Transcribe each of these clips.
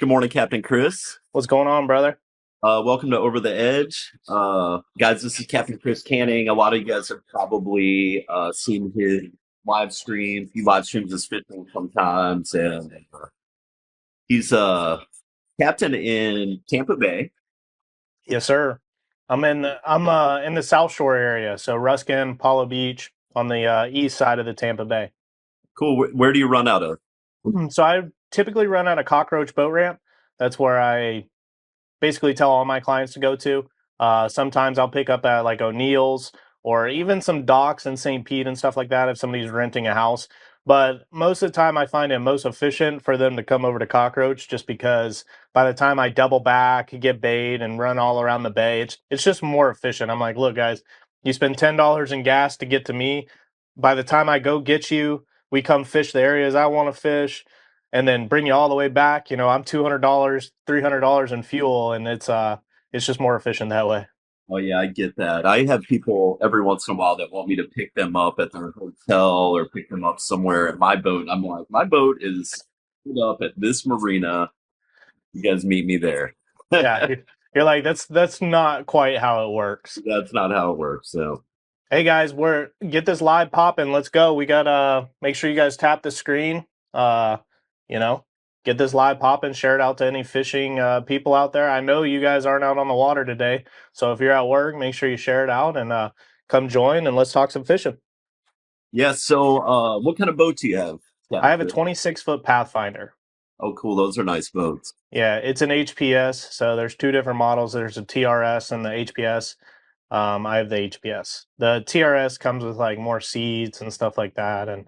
Good morning, Captain Chris. What's going on, brother? Welcome to Over the Edge. Guys, this is Captain Chris Canning. A lot of you guys have probably seen his live streams. He live streams his fishing sometimes, and he's captain in Tampa Bay. Yes, sir. I'm in the South Shore area, so Ruskin, Apollo Beach on the east side of the Tampa Bay. Cool. Where do you run out of? So I typically run out of Cockroach Boat Ramp. That's where I basically tell all my clients to go to. Sometimes I'll pick up at like O'Neill's or even some docks in St. Pete and stuff like that if somebody's renting a house. But most of the time, I find it most efficient for them to come over to Cockroach just because by the time I double back, get bait, and run all around the bay, it's just more efficient. I'm like, look, guys, you spend $10 in gas to get to me. By the time I go get you, we come fish the areas I want to fish and then bring you all the way back. I'm $200, $300 in fuel, and it's just more efficient that way. Oh yeah, I get that. I have people every once in a while that want me to pick them up at their hotel or pick them up somewhere at my boat. I'm like, my boat is put up at this marina. You guys meet me there. Yeah, you're like that's not quite how it works. That's not how it works. So, Hey guys, we're get this live popping. Let's go. We gotta make sure you guys tap the screen. Uh, you know, get this live popping. Share it out to any fishing people out there. I know you guys aren't out on the water today, so if you're at work, make sure you share it out and come join and let's talk some fishing. yeah. So, what kind of boat do you have, I Captain have a Chris? 26-foot Pathfinder. Oh, cool. Those are nice boats. Yeah, it's an HPS. So there's two different models. There's a TRS and the HPS. I have the HPS. The TRS comes with like more seats and stuff like that, and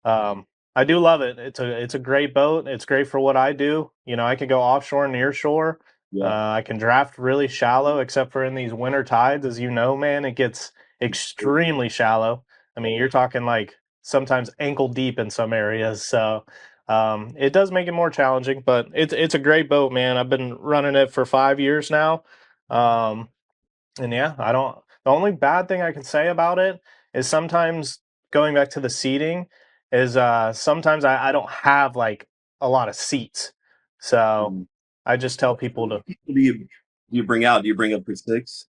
I do love it. It's a great boat. It's great for what I do. I can go offshore, near shore. Yeah. I can draft really shallow, except for in these winter tides, as you know, man, it gets extremely shallow. I mean, you're talking like sometimes ankle deep in some areas. So it does make it more challenging, but it's a great boat, man. I've been running it for 5 years now. Um, and yeah, I don't. The only bad thing I can say about it is sometimes going back to the seating is sometimes I don't have like a lot of seats, so Mm. I just tell How people many to. people do you bring out? Do you bring up for six?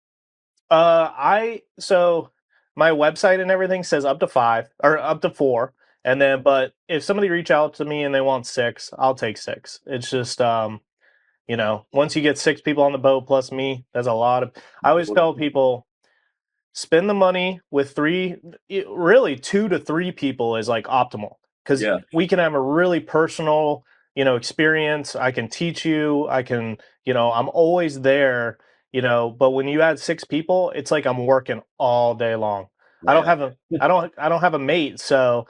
I so my website and everything says up to five or up to four, and then but if somebody reach out to me and they want six, I'll take six. It's just once you get six people on the boat plus me, that's a lot of. I always tell people spend the money with really 2 to 3 people is like optimal because Yeah. we can have a really personal experience. I can teach you, I can, I'm always there, but when you add 6 people, it's like I'm working all day long. i don't Yeah. have a I don't have a mate, so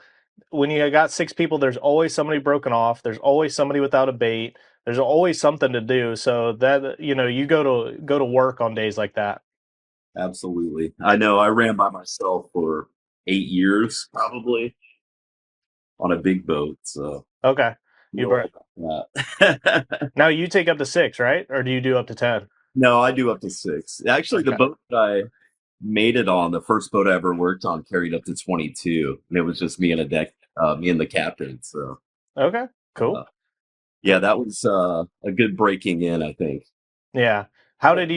when you got 6 people, there's always somebody broken off, there's always somebody without a bait, there's always something to do, so that you go to work on days like that. Absolutely. I know. I ran by myself for 8 years, probably on a big boat. So, Okay. You know burn. all about that. Now you take up to six, right? Or do you do up to 10? No, I do up to six. Actually, the Okay. boat that I made it on, the first boat I ever worked on, carried up to 22, and it was just me and me and the captain. So, Okay. uh, Cool. yeah, that was a good breaking in, I think. Yeah. How did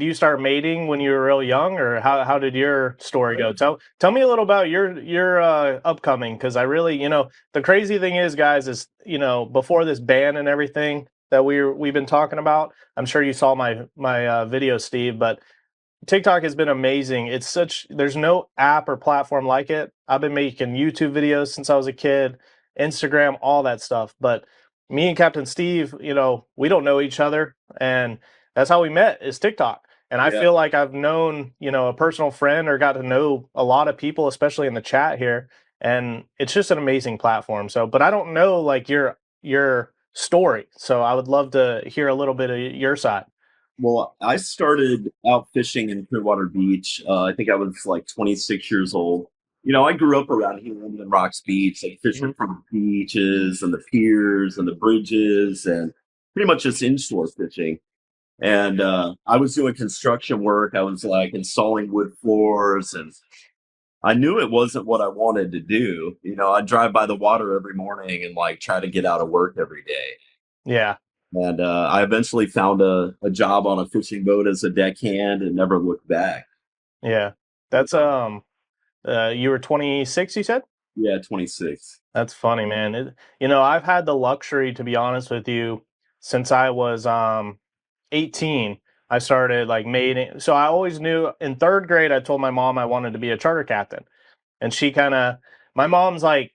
you start mating when you were real young, or how did your story go? Tell me a little about your upcoming, because I really, the crazy thing is, guys, is before this ban and everything that we've been talking about. I'm sure you saw my video, Steve, but TikTok has been amazing. There's no app or platform like it. I've been making YouTube videos since I was a kid, Instagram, all that stuff. But me and Captain Steve, we don't know each other. And that's how we met is TikTok. And I Yeah. feel like I've known, a personal friend or got to know a lot of people, especially in the chat here. And it's just an amazing platform. So, but I don't know like your story. So I would love to hear a little bit of your side. Well, I started out fishing in Clearwater Beach. I think I was like 26 years old. I grew up around here in Rocks Beach, like fishing Mhm. from the beaches and the piers and the bridges and pretty much just inshore fishing. And I was doing construction work. I was like installing wood floors, and I knew it wasn't what I wanted to do. I'd drive by the water every morning and like try to get out of work every day. Yeah. And I eventually found a job on a fishing boat as a deckhand and never looked back. Yeah. That's you were 26, you said? Yeah, 26. That's funny, man. I've had the luxury, to be honest with you, since I was 18. I started like mating. So I always knew in third grade, I told my mom I wanted to be a charter captain. And she kind of, my mom's like,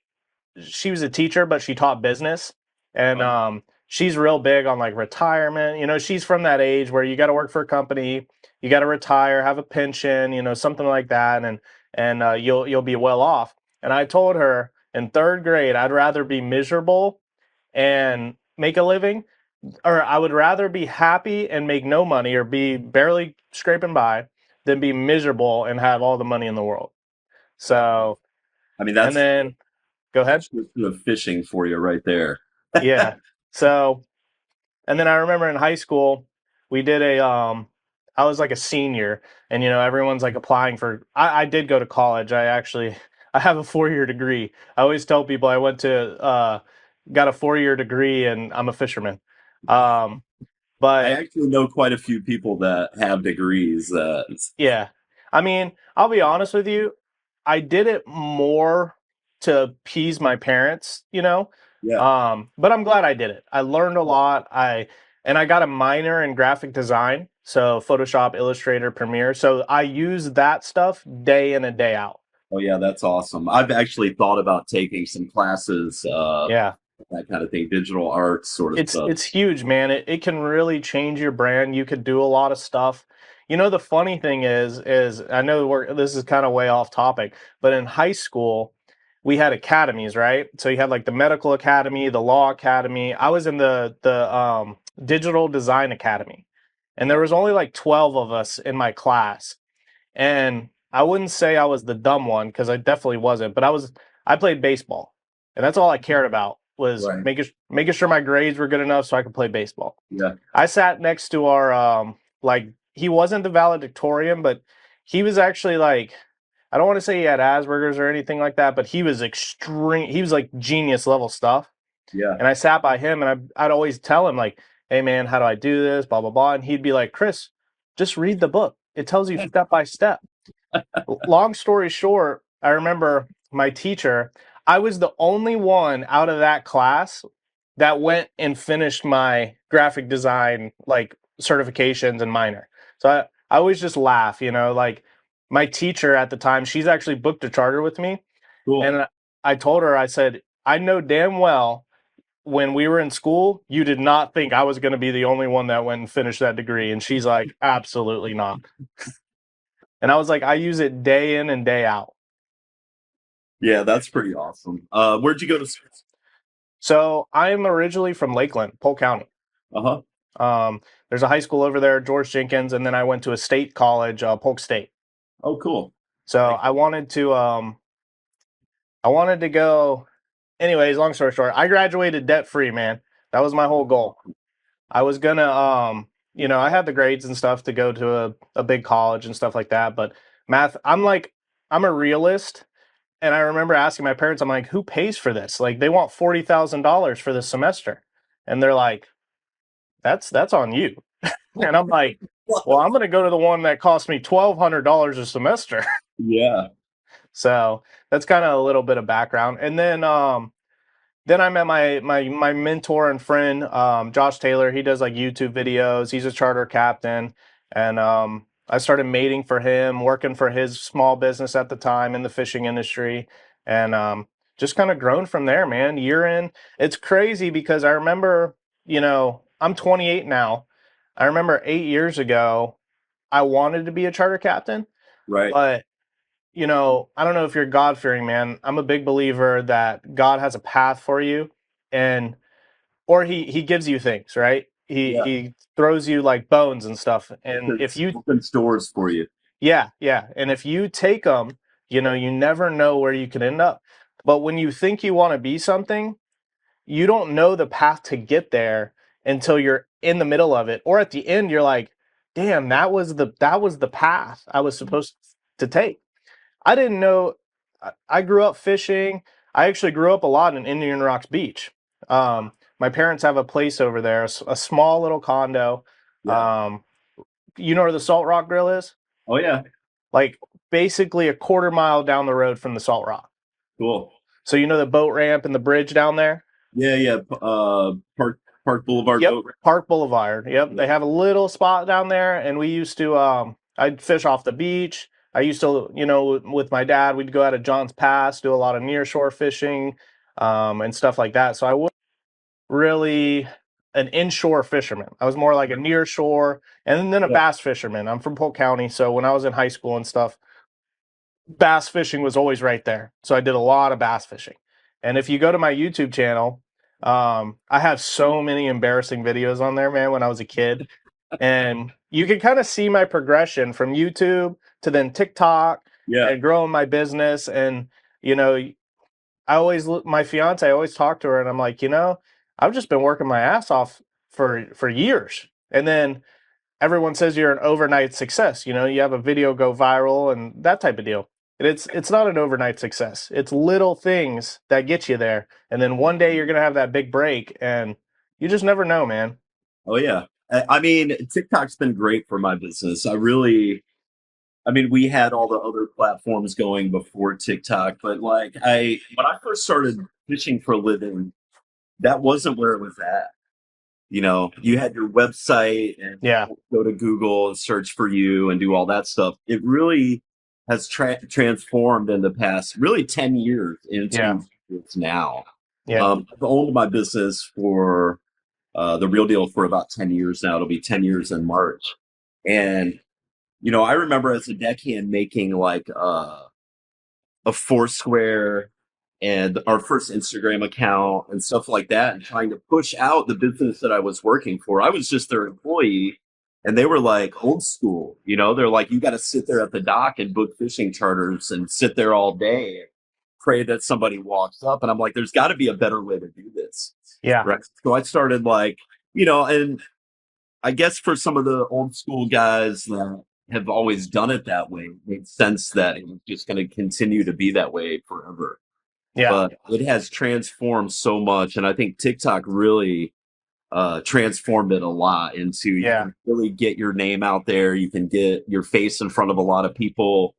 she was a teacher, but she taught business. And she's real big on like retirement. She's from that age where you got to work for a company, you got to retire, have a pension, something like that, and you'll be well off. And I told her in third grade, I'd rather be miserable and make a living, or I would rather be happy and make no money or be barely scraping by than be miserable and have all the money in the world. So, I mean, and that's then go ahead. of fishing for you right there. Yeah. So, and then I remember in high school, we did I was like a senior, and everyone's like applying for, I did go to college. I have a 4-year degree. I always tell people I went to, got a 4-year degree and I'm a fisherman. Um, I but actually know quite a few people that have degrees. Yeah. I mean, I'll be honest with you. I did it more to appease my parents, Yeah. But I'm glad I did it. I learned a lot. I got a minor in graphic design, so Photoshop, Illustrator, Premiere. So I use that stuff day in and day out. Oh, yeah, that's awesome. I've actually thought about taking some classes, Yeah. that kind of thing, digital arts sort of stuff. It's huge, man. It can really change your brand. You could do a lot of stuff. The funny thing is I know this is kind of way off topic, but in high school we had academies, right? So you had like the medical academy, the law academy. I was in the digital design academy, and there was only like 12 of us in my class. And I wouldn't say I was the dumb one because I definitely wasn't, but I played baseball. And that's all I cared about was Right. making sure my grades were good enough so I could play baseball. Yeah. I sat next to our like he wasn't the valedictorian, but he was actually like, I don't want to say he had Asperger's or anything like that, but he was extreme. He was like genius level stuff. Yeah. And I sat by him, and I'd always tell him like, "Hey man, how do I do this?" Blah blah blah, and he'd be like, "Chris, just read the book. It tells you step by step." Long story short, I remember my teacher, I was the only one out of that class that went and finished my graphic design like certifications and minor. So I always just laugh, like my teacher at the time, she's actually booked a charter with me. Cool. And I told her, I said, I know damn well when we were in school, you did not think I was going to be the only one that went and finished that degree. And she's like, absolutely not. And I was like, I use it day in and day out. Yeah, that's pretty awesome. Where'd you go to school? So I'm originally from Lakeland, Polk County. Uh-huh. There's a high school over there, George Jenkins, and then I went to a state college, Polk State. Oh, cool. So Like, I wanted to go. Anyways, long story short, I graduated debt free, man. That was my whole goal. I was gonna, I had the grades and stuff to go to a big college and stuff like that, but math, I'm a realist. And I remember asking my parents, I'm like, who pays for this? Like, they want $40,000 for this semester. And they're like, that's on you. And I'm like, well, I'm going to go to the one that cost me $1,200 a semester. yeah. So that's kind of a little bit of background. And then I met my mentor and friend, Josh Taylor. He does like YouTube videos. He's a charter captain, and I started mating for him, working for his small business at the time in the fishing industry, and just kind of grown from there, man. Year in, it's crazy because I remember, I'm 28 now. I remember 8 years ago, I wanted to be a charter captain, Right. but I don't know if you're a God fearing man. I'm a big believer that God has a path for you, and or he gives you things, right? He Yeah. he throws you like bones and stuff, and if Opens, you opens doors for you. yeah, and if you take them, you never know where you could end up. But when you think you want to be something, you don't know the path to get there until you're in the middle of it, or at the end, you're like, damn, that was the path I was supposed to take. I didn't know. I grew up fishing. I actually grew up a lot in Indian Rocks Beach. my parents have a place over there, a small little condo. Yeah. Um, you know where the Salt Rock Grill is? Oh yeah. Like basically a quarter mile down the road from the Salt Rock. Cool. So you know the boat ramp and the bridge down there? Yeah, yeah. Park Boulevard Yep, boat ramp. Park Boulevard. Yep, Yeah. they have a little spot down there, and we used to. I'd fish off the beach. I used to, with my dad, we'd go out of John's Pass, do a lot of nearshore fishing, and stuff like that. So I was really an inshore fisherman. I was more like a nearshore, and then a Yeah. bass fisherman. I'm from Polk County, so when I was in high school and stuff, bass fishing was always right there. So I did a lot of bass fishing. And if you go to my YouTube channel, I have so many embarrassing videos on there, man, when I was a kid. And you can kind of see my progression from YouTube to then TikTok Yeah. and growing my business. And, you know, I always look, my fiance, I always talk to her and I'm like, I've just been working my ass off for years. And then everyone says you're an overnight success. You have a video go viral and that type of deal. And it's not an overnight success. It's little things that get you there. And then one day you're gonna have that big break and you just never know, man. Oh yeah. I mean, TikTok's been great for my business. I mean, we had all the other platforms going before TikTok, but like when I first started fishing for a living, that wasn't where it was at. You had your website and Yeah, go to Google and search for you and do all that stuff. It really has transformed in the past, really 10 years yeah, into it's now. yeah, I've owned my business for the real deal for about 10 years now. It'll be 10 years in March. And, I remember as a deckhand making like a Foursquare and our first Instagram account and stuff like that, and trying to push out the business that I was working for. I was just their employee, and they were like old school. They're like, you got to sit there at the dock and book fishing charters and sit there all day and pray that somebody walks up. And I'm like, there's got to be a better way to do this, yeah, right? So I started and I guess for some of the old school guys that have always done it that way, it makes sense that it was just going to continue to be that way forever. yeah, But it has transformed so much, and I think TikTok really transformed it a lot into you yeah, can really get your name out there, you can get your face in front of a lot of people.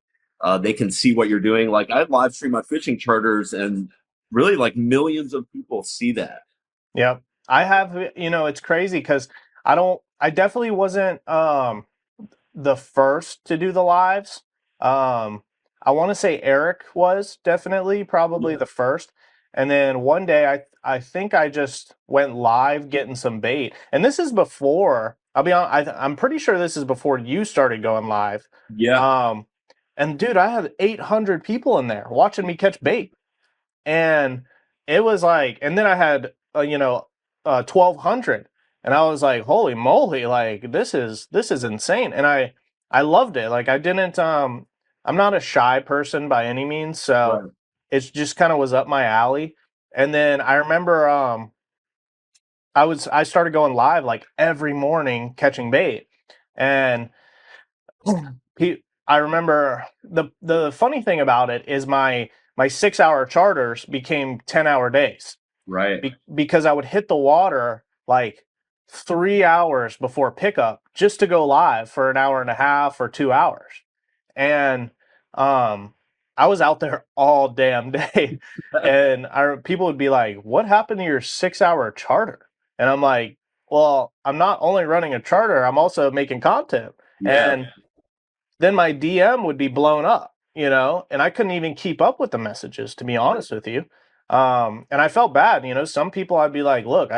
They can see what you're doing. Like I live stream my fishing charters, and really like millions of people see that. yeah. I have, it's crazy because I definitely wasn't the first to do the lives. I want to say Eric was definitely probably Yeah, the first. And then one day I think I just went live getting some bait. And this is before, I'll be honest, I'm pretty sure this is before you started going live. yeah, Um, and dude, I had 800 people in there watching me catch bait. And it was like, and then I had 1,200, and I was like, holy moly, like this is insane. And I loved it. Like I didn't I'm not a shy person by any means, so right, it just kind of was up my alley. And then I remember I started going live like every morning catching bait. And I remember the funny thing about it is my 6 hour charters became 10-hour days right. because I would hit the water like 3 hours before pickup just to go live for an hour and a half or 2 hours. And um, I was out there all damn day. And people would be like, "What happened to your 6 hour charter?" And I'm like, "Well, I'm not only running a charter, I'm also making content." Yeah, And then my DM would be blown up, and I couldn't even keep up with the messages, to be honest with you. And I felt bad, some people I'd be like, look,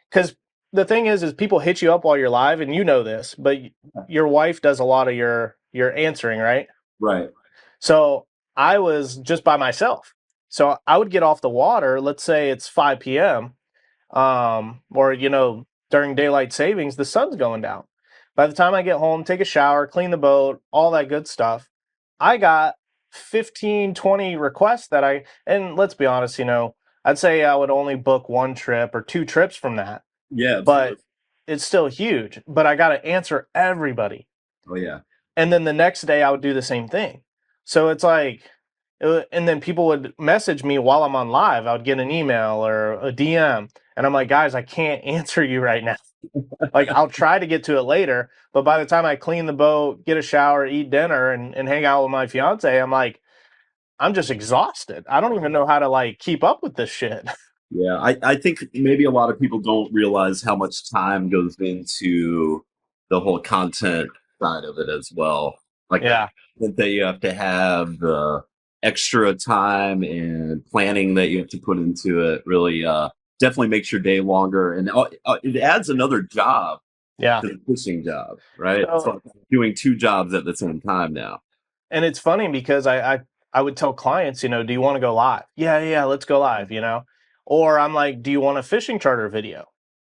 because the thing is people hit you up while you're live, and you know this, but your wife does a lot of your answering, right? right. So I was just by myself. So I would get off the water, let's say it's 5 p.m., or during daylight savings, the sun's going down. By the time I get home, take a shower, clean the boat, all that good stuff, I got 15, 20 requests and let's be honest, I'd say I would only book one trip or two trips from that, Yeah, but absolutely. it's still huge. But I got to answer everybody. Oh yeah, And then the next day I would do the same thing. So it's like And then people would message me while I'm on live. I would get an email or a DM, and I'm like, guys, I can't answer you right now. Like, I'll try to get to it later, but by the time I clean the boat, get a shower, eat dinner, and hang out with my fiance, I'm like, I'm just exhausted. I don't even know how to like keep up with this shit. Yeah, I think maybe a lot of people don't realize how much time goes into the whole content side of it as well. Like Yeah, that you have to have the extra time and planning that you have to put into it really definitely makes your day longer, and it adds another job yeah. to the fishing job, right? So, So I'm doing two jobs at the same time now. and it's funny because I would tell clients, do you want to go live? Yeah, yeah, let's go live. Or I'm like, do you want a fishing charter video?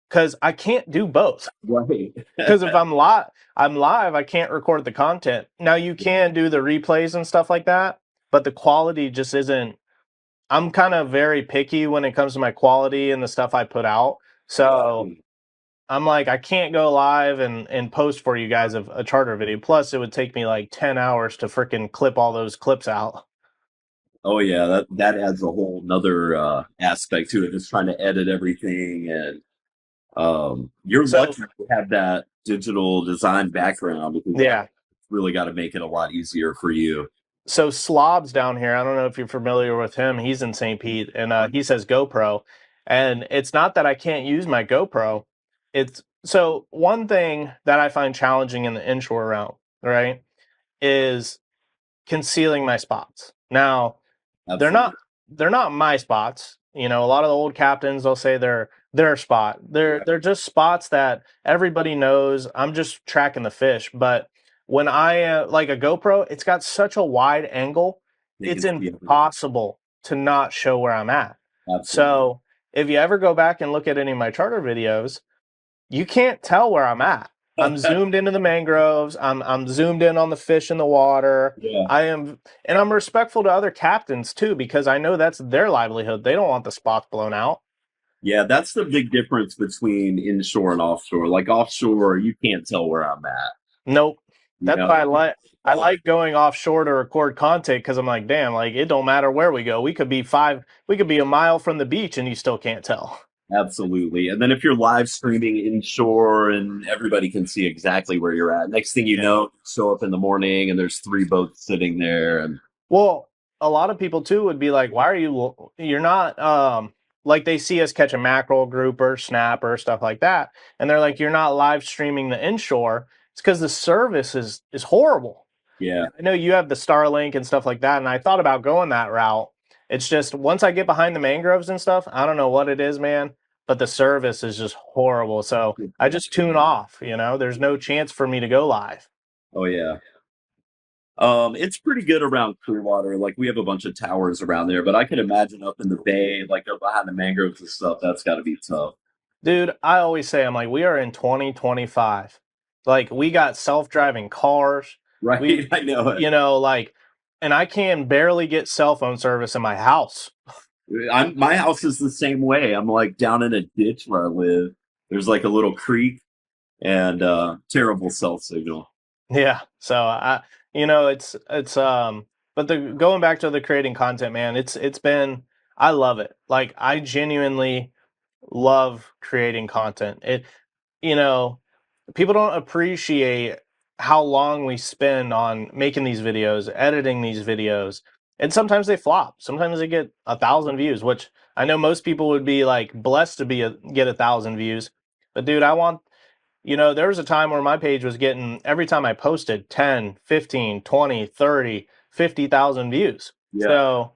Because I can't do both. Right. Because if I'm live, I can't record the content. Now you can do the replays and stuff like that, but the quality just isn't. I'm kind of very picky when it comes to my quality and the stuff I put out. So I'm like, I can't go live and post for you guys a charter video. Plus, it would take me like 10 hours to freaking clip all those clips out. Oh yeah, that adds a whole nother aspect to it. Just trying to edit everything, and you're So, lucky to have that digital design background because that yeah. really got to make it a lot easier for you. So Slob's down here. I don't know if you're familiar with him. He's in St. Pete, and he says GoPro. And it's not that I can't use my GoPro. It's so one thing that I find challenging in the inshore realm, right, is concealing my spots. Now, they're Absolutely. not they're not my spots. A lot of the old captains they'll say they're their spot. They're just spots that everybody knows. I'm just tracking the fish. But when I like a GoPro, it's got such a wide angle, They it's can see everything. impossible to not show where I'm at. Absolutely. So if you ever go back and look at any of my charter videos, you can't tell where I'm at. I'm zoomed into the mangroves. I'm zoomed in on the fish in the water. Yeah. And I'm respectful to other captains too because I know that's their livelihood. They don't want the spots blown out. Yeah, that's the big difference between inshore and offshore. Like offshore, you can't tell where I'm at. Nope. You That's know, why I like going offshore to record content because I'm like, damn, like it don't matter where we go. We could be a mile from the beach and you still can't tell. absolutely. And then if you're live streaming inshore and everybody can see exactly where you're at, next thing you Yeah. know, show up in the morning and there's three boats sitting there. And Well, a lot of people too would be like, why are you're not like they see us catch a mackerel grouper, snapper, stuff like that, and they're like, you're not live streaming the inshore. It's because the service is horrible. yeah, I know you have the Starlink and stuff like that, and I thought about going that route. It's just once I get behind the mangroves and stuff, I don't know what it is, man, but the service is just horrible. So I just tune off. There's no chance for me to go live. oh yeah. It's pretty good around Clearwater. Like we have a bunch of towers around there, but I can imagine up in the bay, like up behind the mangroves and stuff, that's got to be tough. Dude, I always say, I'm like, we are in 2025. Like, we got self-driving cars. Right? We, I know it. like, and I can barely get cell phone service in my house. My house is the same way. I'm like down in a ditch where I live. There's like a little creek and terrible cell signal. Yeah. So but the going back to the creating content, man, it's been, I love it. Like, I genuinely love creating content. You know, People don't appreciate how long we spend on making these videos, editing these videos, and sometimes they flop. Sometimes they get 1,000 views, which I know most people would be like blessed to get 1,000 views. But dude, there was a time where my page was getting every time I posted 10, 15, 20, 30, 50,000 views. Yeah. So,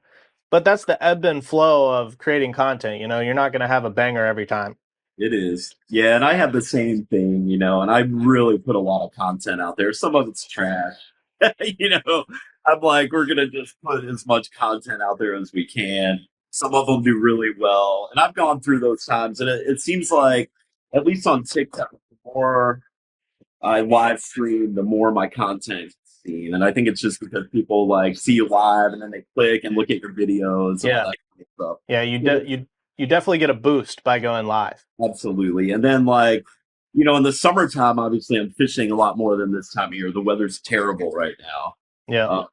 but that's the ebb and flow of creating content. You're not going to have a banger every time. It is. Yeah, and I have the same thing, and I really put a lot of content out there. Some of it's trash. you know, I'm like, we're gonna just put as much content out there as we can. Some of them do really well. And I've gone through those times, and it seems like, at least on TikTok, the more I live stream, the more my content is seen. And I think it's just because people like see you live and then they click and look at your videos and all Yeah. that kind of stuff. Yeah, you definitely get a boost by going live. Absolutely. And then like, in the summertime, obviously I'm fishing a lot more than this time of year. The weather's terrible right now. Yeah. Uh,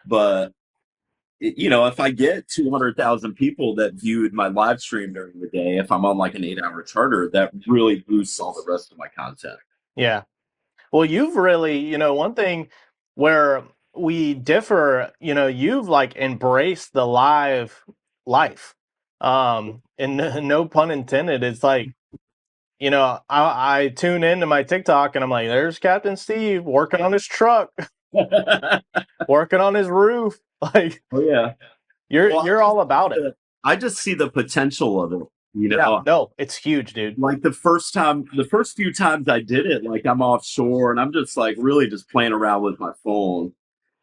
but if I get 200,000 people that viewed my live stream during the day, if I'm on like an 8 hour charter, that really boosts all the rest of my content. Yeah. Well, you've really, one thing where we differ, you've like embraced the live life. And no pun intended. It's like, I tune into my TikTok and I'm like, there's Captain Steve working on his truck, Oh working on his roof. Like yeah. you're Well, you're all about it. I just see the potential of it. Yeah, no, it's huge, dude. Like the first few times I did it, like I'm offshore and I'm just like really just playing around with my phone.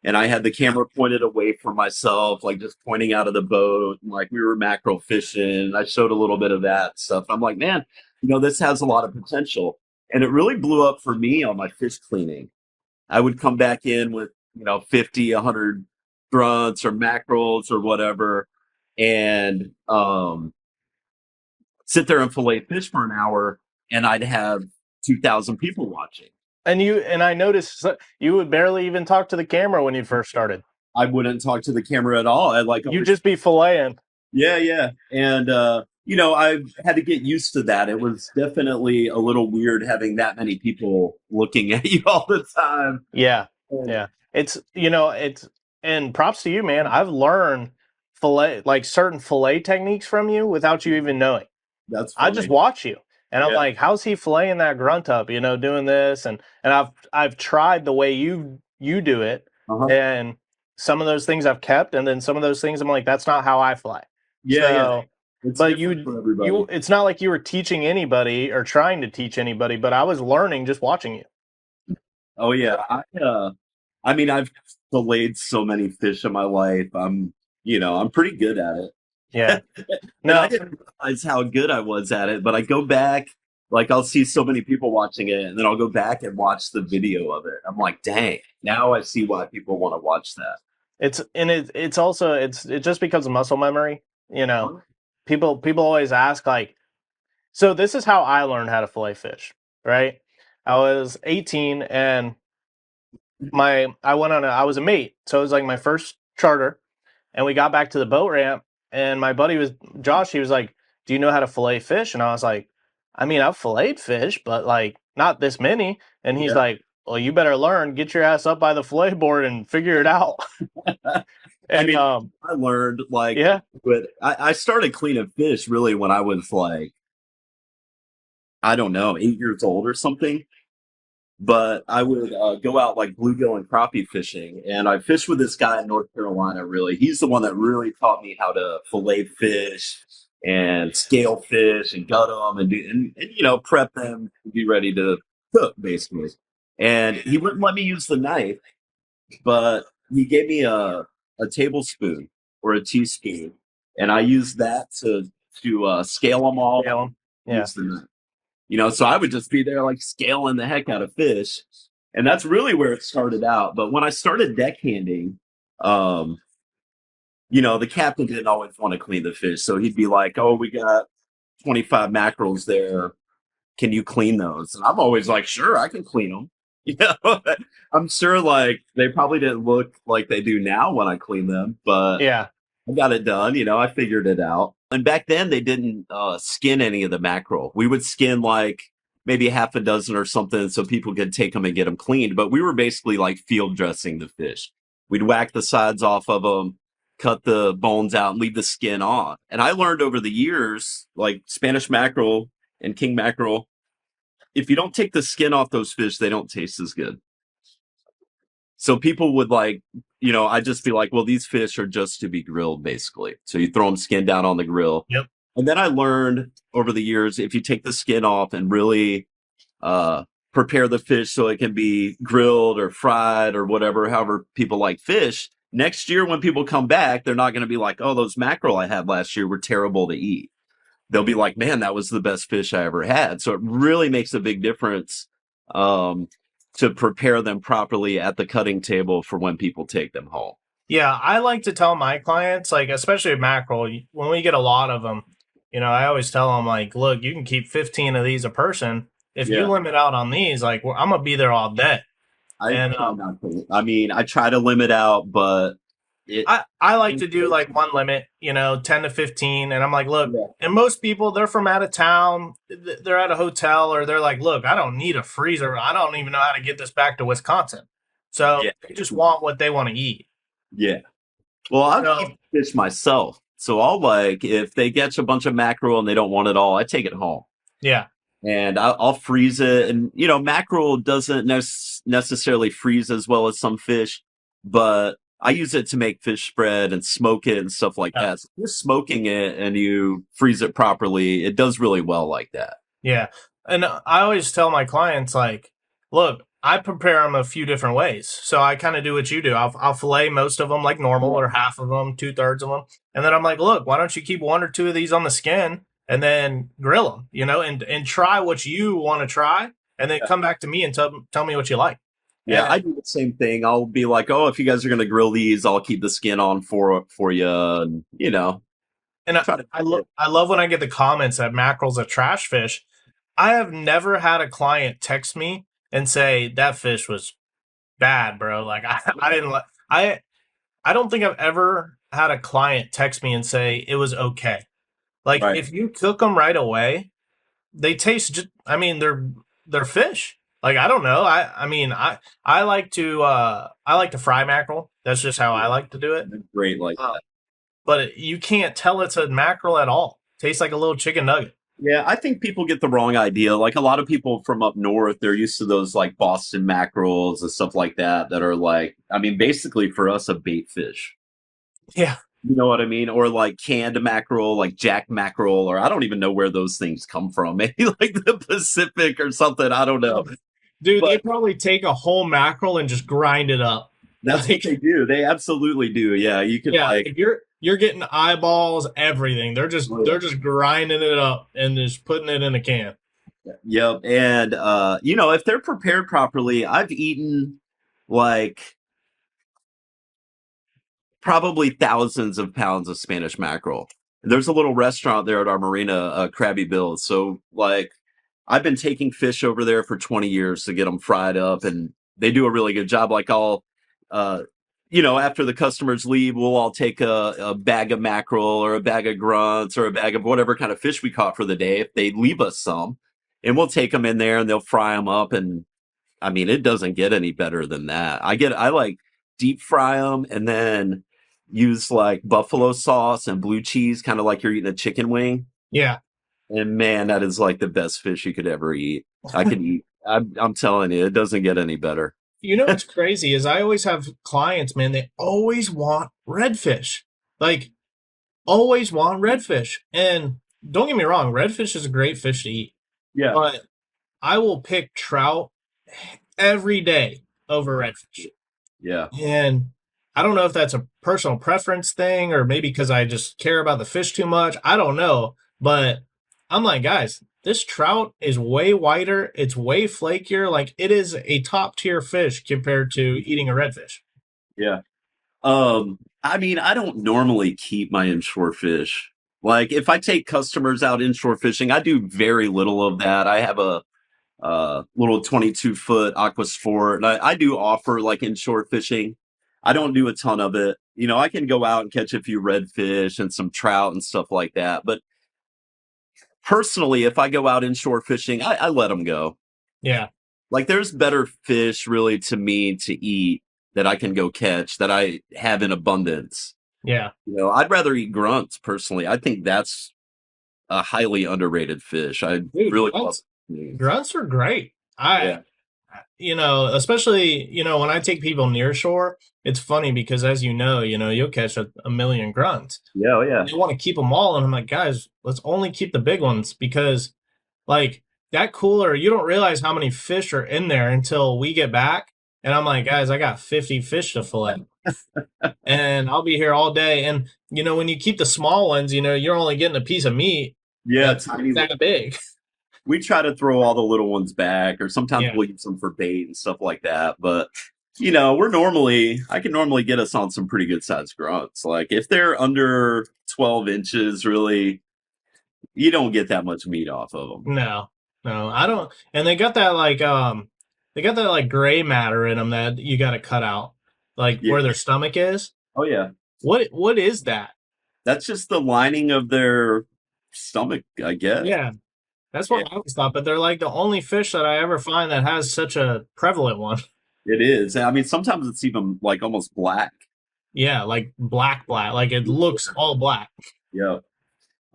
And I had the camera pointed away from myself, like just pointing out of the boat. And like we were mackerel fishing. I showed a little bit of that stuff. I'm like, man, this has a lot of potential. And it really blew up for me on my fish cleaning. I would come back in with, 50, 100 grunts or mackerels or whatever. And sit there and fillet fish for an hour, and I'd have 2,000 people watching. And I noticed you would barely even talk to the camera when you first started. I wouldn't talk to the camera at all. I like You just be filleting. yeah, yeah, and I had to get used to that. It was definitely a little weird having that many people looking at you all the time. Yeah, And yeah. It's and props to you, man. I've learned fillet like certain fillet techniques from you without you even knowing. that's I just funny. watch you, and I'm Yeah. like, how's he filleting that grunt up? Doing this, and I've tried the way you do it, Uh-huh. and some of those things I've kept, and then some of those things I'm like, that's not how I fly. Yeah, yeah. So, It's but different for everybody. it's not like you were teaching anybody or trying to teach anybody, but I was learning just watching you. Oh yeah. I mean, I've filleted so many fish in my life. I'm pretty good at it. Yeah. And I No. didn't realize how good I was at it, but I go back, like I'll see so many people watching it, and then I'll go back and watch the video of it. I'm like, dang, now I see why people want to watch that. It's also it just becomes muscle memory. People always ask like, so this is how I learned how to fillet fish, right? I was 18 and I was a mate, so it was like my first charter, and we got back to the boat ramp, and my buddy was Josh. He was like, "Do you know how to fillet fish?" And I was like, "I mean, I've filleted fish, but like not this many." And he's Yeah. like, "Well, you better learn. Get your ass up by the fillet board and figure it out." I And mean, I learned like, yeah, but I started cleaning fish really when I was like, I don't know, 8 years old or something. But I would go out like bluegill and crappie fishing, and I fished with this guy in North Carolina. Really, he's the one that really taught me how to fillet fish and scale fish and gut them and prep them to be ready to cook, basically. And he wouldn't let me use the knife, but he gave me a tablespoon or a teaspoon, and I used that to scale them all. scale 'em. Yeah. Use the knife. So I would just be there like scaling the heck out of fish. And that's really where it started out. But when I started deckhanding, um, the captain didn't always want to clean the fish. So he'd be like, oh, we got 25 mackerels there. Can you clean those? And I'm always like, sure, I can clean them. I'm sure like they probably didn't look like they do now when I clean them, but Yeah. I got it done. I figured it out. And back then, they didn't skin any of the mackerel. We would skin like maybe half a dozen or something so people could take them and get them cleaned. But we were basically like field dressing the fish. We'd whack the sides off of them, cut the bones out, and leave the skin on. And I learned over the years, like Spanish mackerel and king mackerel, if you don't take the skin off those fish, they don't taste as good. So people would like, I'd just be like, well, these fish are just to be grilled, basically. So you throw them skinned out on the grill. Yep. And then I learned over the years, if you take the skin off and really prepare the fish so it can be grilled or fried or whatever, however people like fish, next year when people come back, they're not going to be like, oh, those mackerel I had last year were terrible to eat. They'll be like, man, that was the best fish I ever had. So it really makes a big difference to prepare them properly at the cutting table for when people take them home. Yeah, I like to tell my clients, like, especially mackerel, when we get a lot of them, I always tell them, like, look, you can keep 15 of these a person. If you Yeah. limit out on these, like, I'm going to be there all day. I And try not to. I mean, I try to limit out, but It, I like to do like one limit, 10 to 15. And I'm like, look, yeah, and most people, they're from out of town. They're at a hotel or they're like, look, I don't need a freezer. I don't even know how to get this back to Wisconsin. So yeah, they just want what they want to eat. yeah. Well, I So, keep fish myself, so I'll like if they catch a bunch of mackerel and they don't want it all, I take it home yeah. and I'll freeze it. And mackerel doesn't necessarily freeze as well as some fish, but I use it to make fish spread and smoke it and stuff like Yeah. that. So if you're smoking it and you freeze it properly, it does really well like that. Yeah. And I always tell my clients, like, look, I prepare them a few different ways. So I kind of do what you do. I'll fillet most of them like normal Yeah. or half of them, two-thirds of them. And then I'm like, look, why don't you keep one or two of these on the skin and then grill them, and try what you want to try and then come back to me and tell me what you like. Yeah, I And, do the same thing. I'll be like, "Oh, if you guys are gonna grill these, I'll keep the skin on for you." And and try to. I love when I get the comments that mackerel's a trash fish. I have never had a client text me and say that fish was bad, bro. Like I didn't like I don't think I've ever had a client text me and say it was okay. Like Right. if you cook them right away, they taste just. I mean, they're fish. Like I don't know. I mean I like to fry mackerel. That's just how I like to do it. They're great like Uh, that. but you can't tell it's a mackerel at all. Tastes like a little chicken nugget. Yeah, I think people get the wrong idea. Like a lot of people from up north, they're used to those like Boston mackerels and stuff like that are like, I mean, basically for us, a bait fish. Yeah, You know what I mean? Or like canned mackerel, like jack mackerel, or I don't even know where those things come from. Maybe like the Pacific or something. I don't know. dude, they But probably take a whole mackerel and just grind it up. that's what Like they do. They absolutely do. Yeah, you could yeah, like, like you're getting eyeballs, everything. oh, They're yeah. just grinding it up and just putting it in a can. Yep. And if they're prepared properly, I've eaten like probably thousands of pounds of Spanish mackerel. There's a little restaurant there at our marina, Krabby Bill's. So like I've been taking fish over there for 20 years to get them fried up, and they do a really good job. Like uh, after the customers leave, we'll all take a bag of mackerel or a bag of grunts or a bag of whatever kind of fish we caught for the day. If they leave us some, and we'll take them in there and they'll fry them up. And I mean, it doesn't get any better than that. I like deep fry them and then use like buffalo sauce and blue cheese, kind of like you're eating a chicken wing. Yeah. And man, that is like the best fish you could ever eat. I could eat. I'm telling you, it doesn't get any better. You know what's crazy is I always have clients, man, they always want redfish. Like always want redfish. And don't get me wrong, redfish is a great fish to eat. Yeah, But I will pick trout every day over redfish. yeah, And I don't know if that's a personal preference thing or maybe because I just care about the fish too much. I don't know. But I'm like, guys, this trout is way whiter. It's way flakier. Like it is a top tier fish compared to eating a redfish. yeah. I mean, I don't normally keep my inshore fish. Like, if I take customers out inshore fishing, I do very little of that. I have a little 22-foot aqua sport, and I do offer like inshore fishing. I don't do a ton of it. I can go out and catch a few redfish and some trout and stuff like that. But personally, if I go out inshore fishing, I let them go. Yeah. Like there's better fish really to me to eat that I can go catch that I have in abundance. Yeah. I'd rather eat grunts personally. I think that's a highly underrated fish. I Dude, really love it. grunts are great. I Yeah. especially, when I take people near shore, it's funny because as you'll catch a million grunts. Yeah. Oh, yeah. They want to keep them all. And I'm like, guys, let's only keep the big ones because, like, that cooler, you don't realize how many fish are in there until we get back. And I'm like, guys, I got 50 fish to fillet. And I'll be here all day. And, when you keep the small ones, you're only getting a piece of meat Yeah. that's that big. We try to throw all the little ones back, or sometimes Yeah. we'll use them for bait and stuff like that. But I can normally get us on some pretty good sized grunts. Like if they're under 12 inches, really, you don't get that much meat off of them. No, no, I don't. And they got that like gray matter in them that you got to cut out, like Yeah. where their stomach is. Oh yeah, What is that? that's just the lining of their stomach, I guess. Yeah, that's Yeah, what I always thought, but they're like the only fish that I ever find that has such a prevalent one. it is. I mean, sometimes it's even like almost black. Yeah, like black, like it looks all black. Yeah.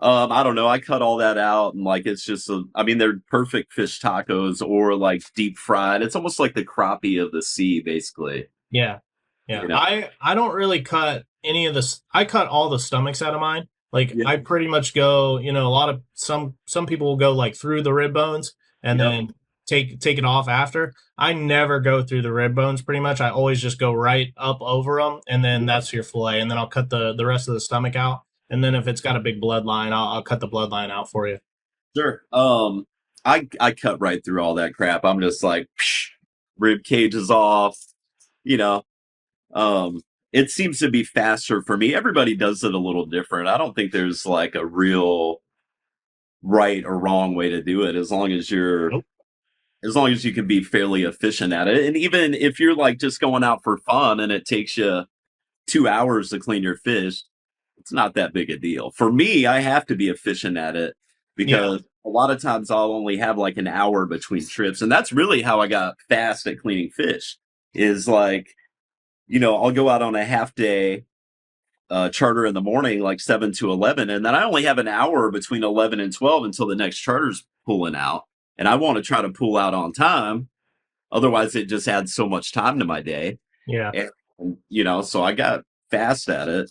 I don't know. I cut all that out and like it's just I mean, they're perfect fish tacos or like deep fried. It's almost like the crappie of the sea, basically. Yeah. Yeah. You know? I don't really cut any of this. I cut all the stomachs out of mine. Like Yeah. I pretty much go, a lot of some people will go like through the rib bones and Yep. then take it off after. I never go through the rib bones pretty much. I always just go right up over them and then Yep. that's your fillet and then I'll cut the rest of the stomach out. And then if it's got a big bloodline, I'll cut the bloodline out for you. Sure. I cut right through all that crap. I'm just like psh, rib cages off. You know. Um, it seems to be faster for me. Everybody does it a little different. I don't think there's like a real right or wrong way to do it Nope. as long as you can be fairly efficient at it. And even if you're like just going out for fun and it takes you 2 hours to clean your fish, it's not that big a deal. For me, I have to be efficient at it Yeah. because a lot of times I'll only have like an hour between trips. And that's really how I got fast at cleaning fish is like, I'll go out on a half day charter in the morning, like 7 to 11. And then I only have an hour between 11 and 12 until the next charter's pulling out. And I want to try to pull out on time. Otherwise, it just adds so much time to my day. Yeah. And, so I got fast at it.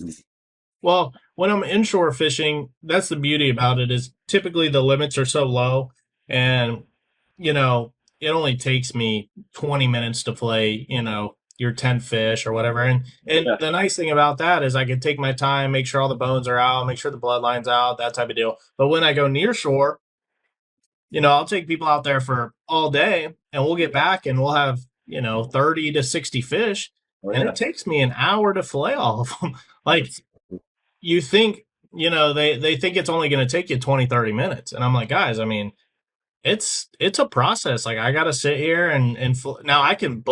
Well, when I'm inshore fishing, that's the beauty about it is typically the limits are so low and it only takes me 20 minutes to play, your 10 fish or whatever. And Yeah, the nice thing about that is I can take my time, make sure all the bones are out, make sure the bloodline's out, that type of deal. But when I go near shore, I'll take people out there for all day and we'll get back and we'll have, 30 to 60 fish oh, and yeah. it takes me an hour to fillet all of them. Like you think they think it's only going to take you 20, 30 minutes and I'm like, guys, I mean, it's a process. Like I got to sit here now I can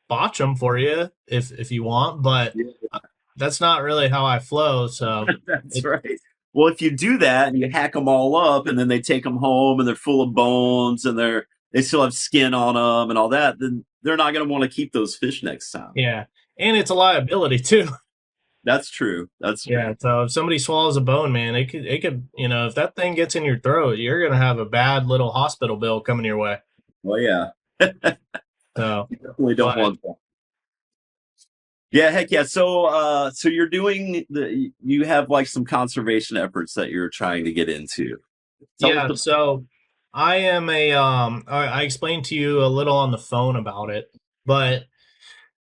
botch them for you if you want, but Yeah, that's not really how I flow. So that's it, right. Well, if you do that and you hack them all up and then they take them home and they're full of bones and they still have skin on them and all that, then they're not going to want to keep those fish next time. yeah, and it's a liability too. That's true. That's true. Yeah, so if somebody swallows a bone, man, it could if that thing gets in your throat, you're gonna have a bad little hospital bill coming your way. Well, yeah, So, definitely don't but want that. Yeah, heck yeah. So you're you have like some conservation efforts that you're trying to get into. Tell us yeah, about. so I am I explained to you a little on the phone about it, but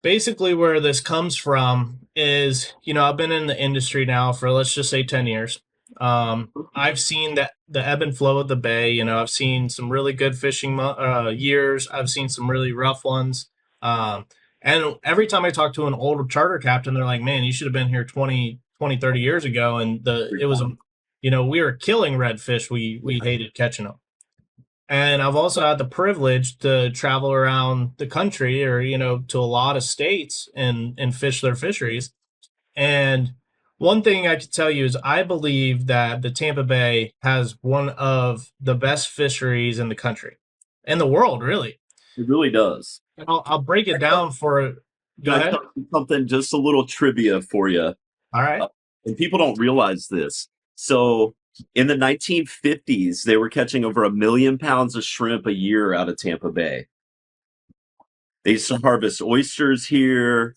basically where this comes from is I've been in the industry now for let's just say 10 years. I've seen that the ebb and flow of the bay. I've seen some really good fishing years. I've seen some really rough ones. And every time I talk to an old charter captain, they're like, man, you should have been here 30 years ago. And it was we were killing redfish. We hated catching them. And I've also had the privilege to travel around the country or, to a lot of states and fish their fisheries. And one thing I can tell you is I believe that the Tampa Bay has one of the best fisheries in the country and the world, really. It really does. And I'll break it down for, go Can I ahead. tell you something? Just a little trivia for you. All right. And people don't realize this. So in the 1950s, they were catching over 1 million pounds of shrimp a year out of Tampa Bay. They used to harvest oysters here.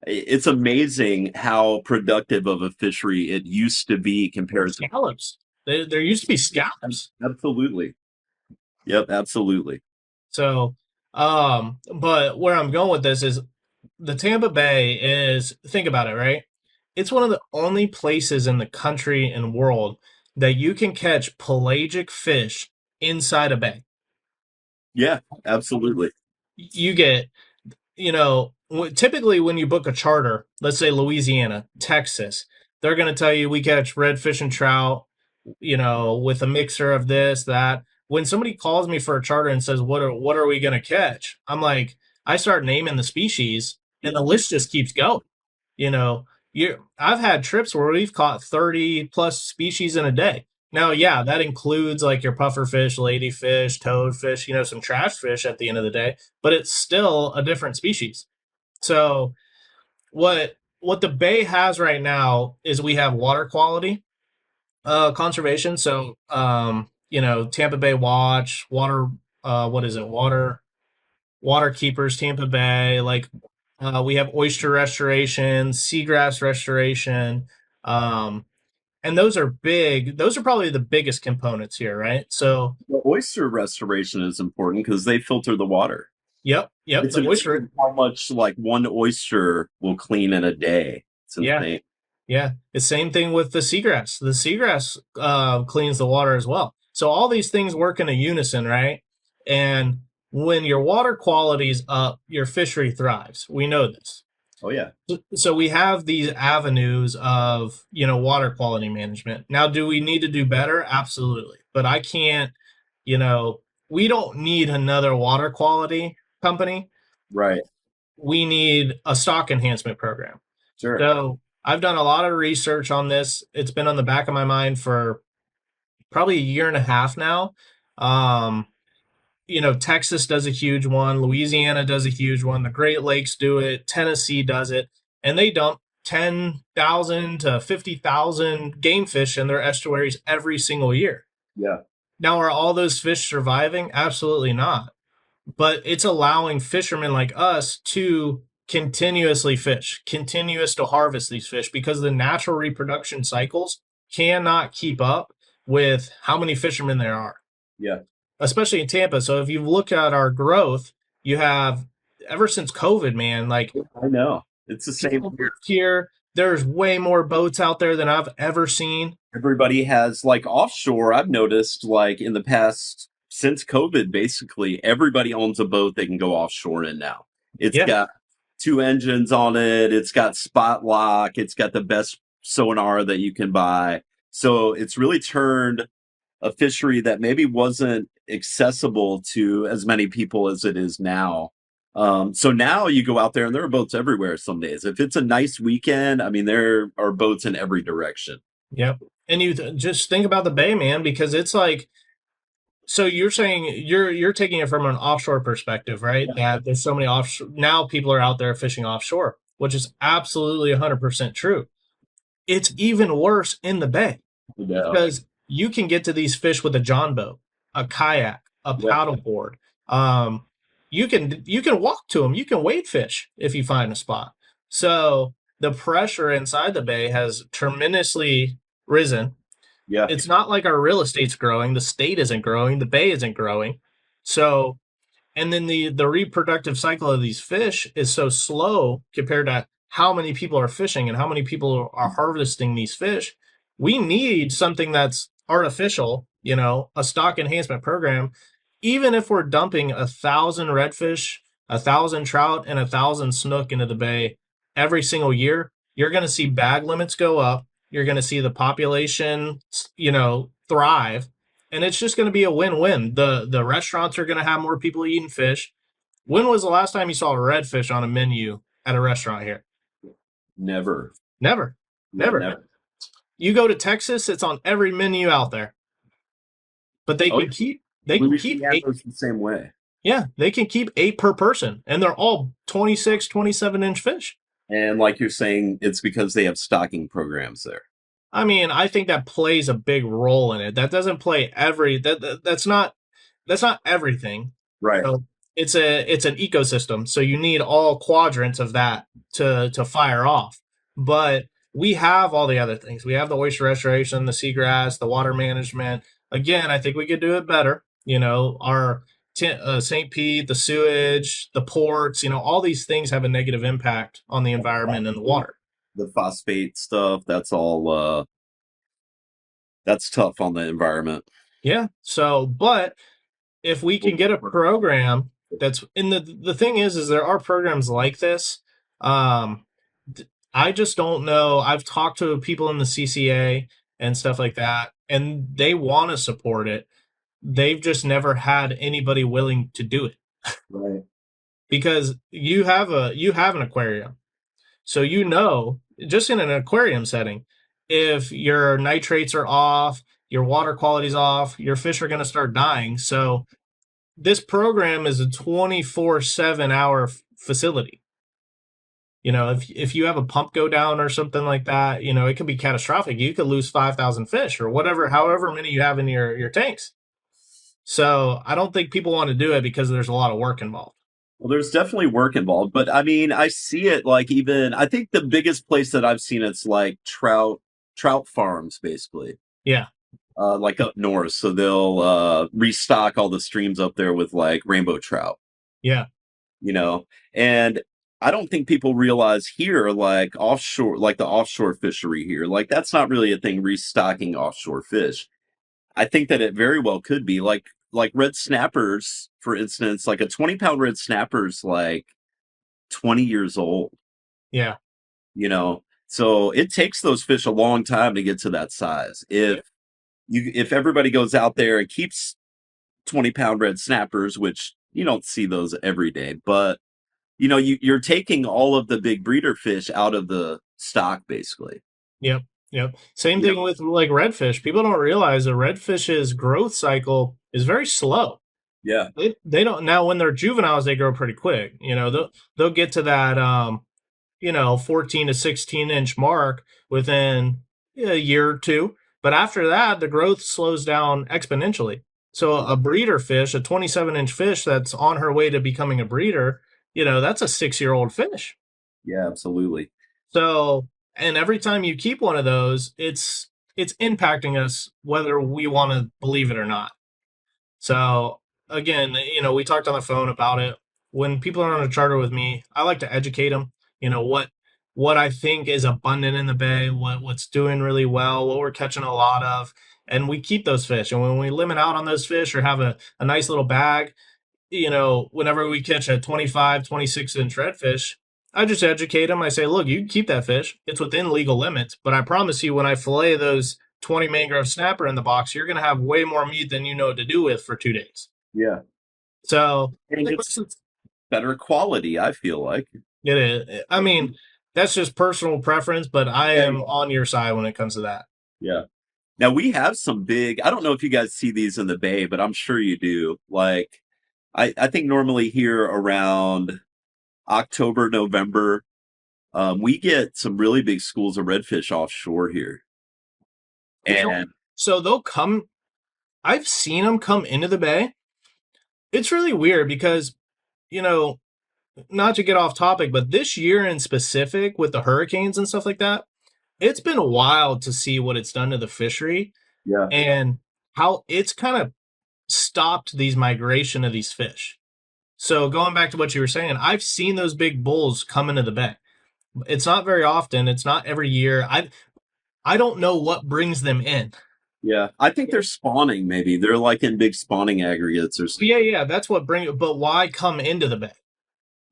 It's amazing how productive of a fishery it used to be compared to. Scallops. There used to be scallops. Absolutely. Yep, absolutely. So, but where I'm going with this is the Tampa Bay is, think about it, right? It's one of the only places in the country and world that you can catch pelagic fish inside a bay. Yeah, absolutely. You get, typically when you book a charter, let's say Louisiana, Texas, they're going to tell you we catch redfish and trout, with a mixer of this, that. When somebody calls me for a charter and says, what are we going to catch? I'm like, I start naming the species and the list just keeps going. You know, I've had trips where we've caught 30 plus species in a day. Now, yeah, that includes like your pufferfish, ladyfish, toadfish, some trash fish at the end of the day, but it's still a different species. So what the bay has right now is we have water quality conservation. So Tampa Bay Watch, water what is it? Water keepers, Tampa Bay, like we have oyster restoration, seagrass restoration. Um, and those are big. Those are probably the biggest components here, right? So, The oyster restoration is important because they filter the water. yep, It's the oyster, amazing how much like one oyster will clean in a day. It's yeah, insane. yeah. The same thing with the seagrass. The seagrass cleans the water as well. So all these things work in a unison, right? And when your water quality is up, your fishery thrives. We know this. Oh yeah. So we have these avenues of water quality management. Now, do we need to do better? Absolutely. But I can't, you know, we don't need another water quality company. Right. We need a stock enhancement program. Sure. So I've done a lot of research on this. It's been on the back of my mind for probably a year and a half now. Um, Texas does a huge one, Louisiana does a huge one, the Great Lakes do it, Tennessee does it, and they dump 10,000 to 50,000 game fish in their estuaries every single year. Yeah. Now, are all those fish surviving? Absolutely not. But it's allowing fishermen like us to continuously fish, continuous to harvest these fish because the natural reproduction cycles cannot keep up with how many fishermen there are, Yeah. especially in Tampa. So if you look at our growth, you have ever since COVID, man, like I know. It's the same people here. moved here. There's way more boats out there than I've ever seen. Everybody has like offshore. I've noticed like in the past since COVID, basically everybody owns a boat they can go offshore in now. It's Yeah, got two engines on it. It's got spot lock. It's got the best sonar that you can buy. So it's really turned a fishery that maybe wasn't accessible to as many people as it is now. So now you go out there and there are boats everywhere some days. If it's a nice weekend, I mean, there are boats in every direction. yep. And just think about the bay, man, because it's like, so you're saying you're taking it from an offshore perspective, right? Yeah. That there's so many offshore now people are out there fishing offshore, which is absolutely 100% true. It's even worse in the bay Yeah. because you can get to these fish with a john boat, a kayak, a Yeah. paddleboard. Um, you can walk to them. You can wade fish if you find a spot. So the pressure inside the bay has tremendously risen. Yeah. It's not like our real estate's growing. The state isn't growing. The bay isn't growing. So and then the reproductive cycle of these fish is so slow compared to how many people are fishing and how many people are harvesting these fish. We need something that's artificial, a stock enhancement program. Even if we're dumping 1,000 redfish, 1,000 trout, and 1,000 snook into the bay every single year, you're going to see bag limits go up. You're going to see the population, thrive, and it's just going to be a win-win. The restaurants are going to have more people eating fish. When was the last time you saw a redfish on a menu at a restaurant here? Never. Never, No, never. never. You go to Texas, it's on every menu out there. But they Oh, can keep they can keep eight. Louisiana's the same way. Yeah, they can keep 8 per person, and they're all 26, 27-inch fish. And like you're saying, it's because they have stocking programs there. I mean, I think that plays a big role in it. That doesn't play that's not everything. Right. So it's an ecosystem. So you need all quadrants of that to fire off. But we have all the other things. We have the oyster restoration, the seagrass, the water management. Again, I think we could do it better. Our St. Pete, the sewage, the ports, all these things have a negative impact on the environment and the water. The phosphate stuff, that's all that's tough on the environment. Yeah. So, but if we can get a program that's in the thing is there are programs like this. Um, I just don't know. I've talked to people in the CCA and stuff like that, and they want to support it. They've just never had anybody willing to do it Right. because you have an aquarium. So just in an aquarium setting, if your nitrates are off, your water quality's off, your fish are going to start dying. So this program is a 24/7 hour facility. If you have a pump go down or something like that, it could be catastrophic. You could lose 5,000 fish or whatever, however many you have in your tanks. So I don't think people want to do it because there's a lot of work involved. Well, there's definitely work involved, but I mean, I see it like even I think the biggest place that I've seen it's like trout farms basically. Yeah, Like up north, so they'll restock all the streams up there with like rainbow trout, yeah, you know. And I don't think people realize here, like offshore, like the offshore fishery here, like that's not really a thing. Restocking offshore fish, I think that it very well could be like red snappers, for instance, like a 20-pound red snapper's like 20 years old, yeah, you know. So it takes those fish a long time to get to that size. If everybody goes out there and keeps 20-pound red snappers, which you don't see those every day, but you're taking all of the big breeder fish out of the stock basically. yep, yep. Same You know, thing with like redfish. People don't realize a redfish's growth cycle is very slow. yeah, They don't now when they're juveniles they grow pretty quick. They'll get to that 14 to 16 inch mark within a year or two. But after that, the growth slows down exponentially. So a breeder fish, a 27-inch fish that's on her way to becoming a breeder, that's a 6-year-old fish. yeah, absolutely. So, and every time you keep one of those, it's impacting us whether we want to believe it or not. So again, we talked on the phone about it. When people are on a charter with me, I like to educate them. What I think is abundant in the bay, what's doing really well, what we're catching a lot of, and we keep those fish. And when we limit out on those fish or have a nice little bag, whenever we catch a 25, 26-inch redfish, I just educate them. I say, look, you can keep that fish. It's within legal limits, but I promise you, when I fillet those 20 mangrove snapper in the box, you're going to have way more meat than you know what to do with for 2 days. Yeah, So I and think it's better quality, I feel like. it is. I mean, that's just personal preference, but I Yeah, am on your side when it comes to that. yeah. Now we have some big, I don't know if you guys see these in the bay, but I'm sure you do. Like I think normally here around October, November, we get some really big schools of redfish offshore here. You know, And so they'll come. I've seen them come into the bay. It's really weird because you know not to get off topic, but this year in specific with the hurricanes and stuff like that, it's been wild to see what it's done to the fishery yeah, and how it's kind of stopped these migration of these fish. So going back to what you were saying, I've seen those big bulls come into the bay. It's not very often. It's not every year. I don't know what brings them in. yeah. I think they're spawning maybe. They're like in big spawning aggregates or something. Yeah, yeah, that's what bring it. But why come into the bay?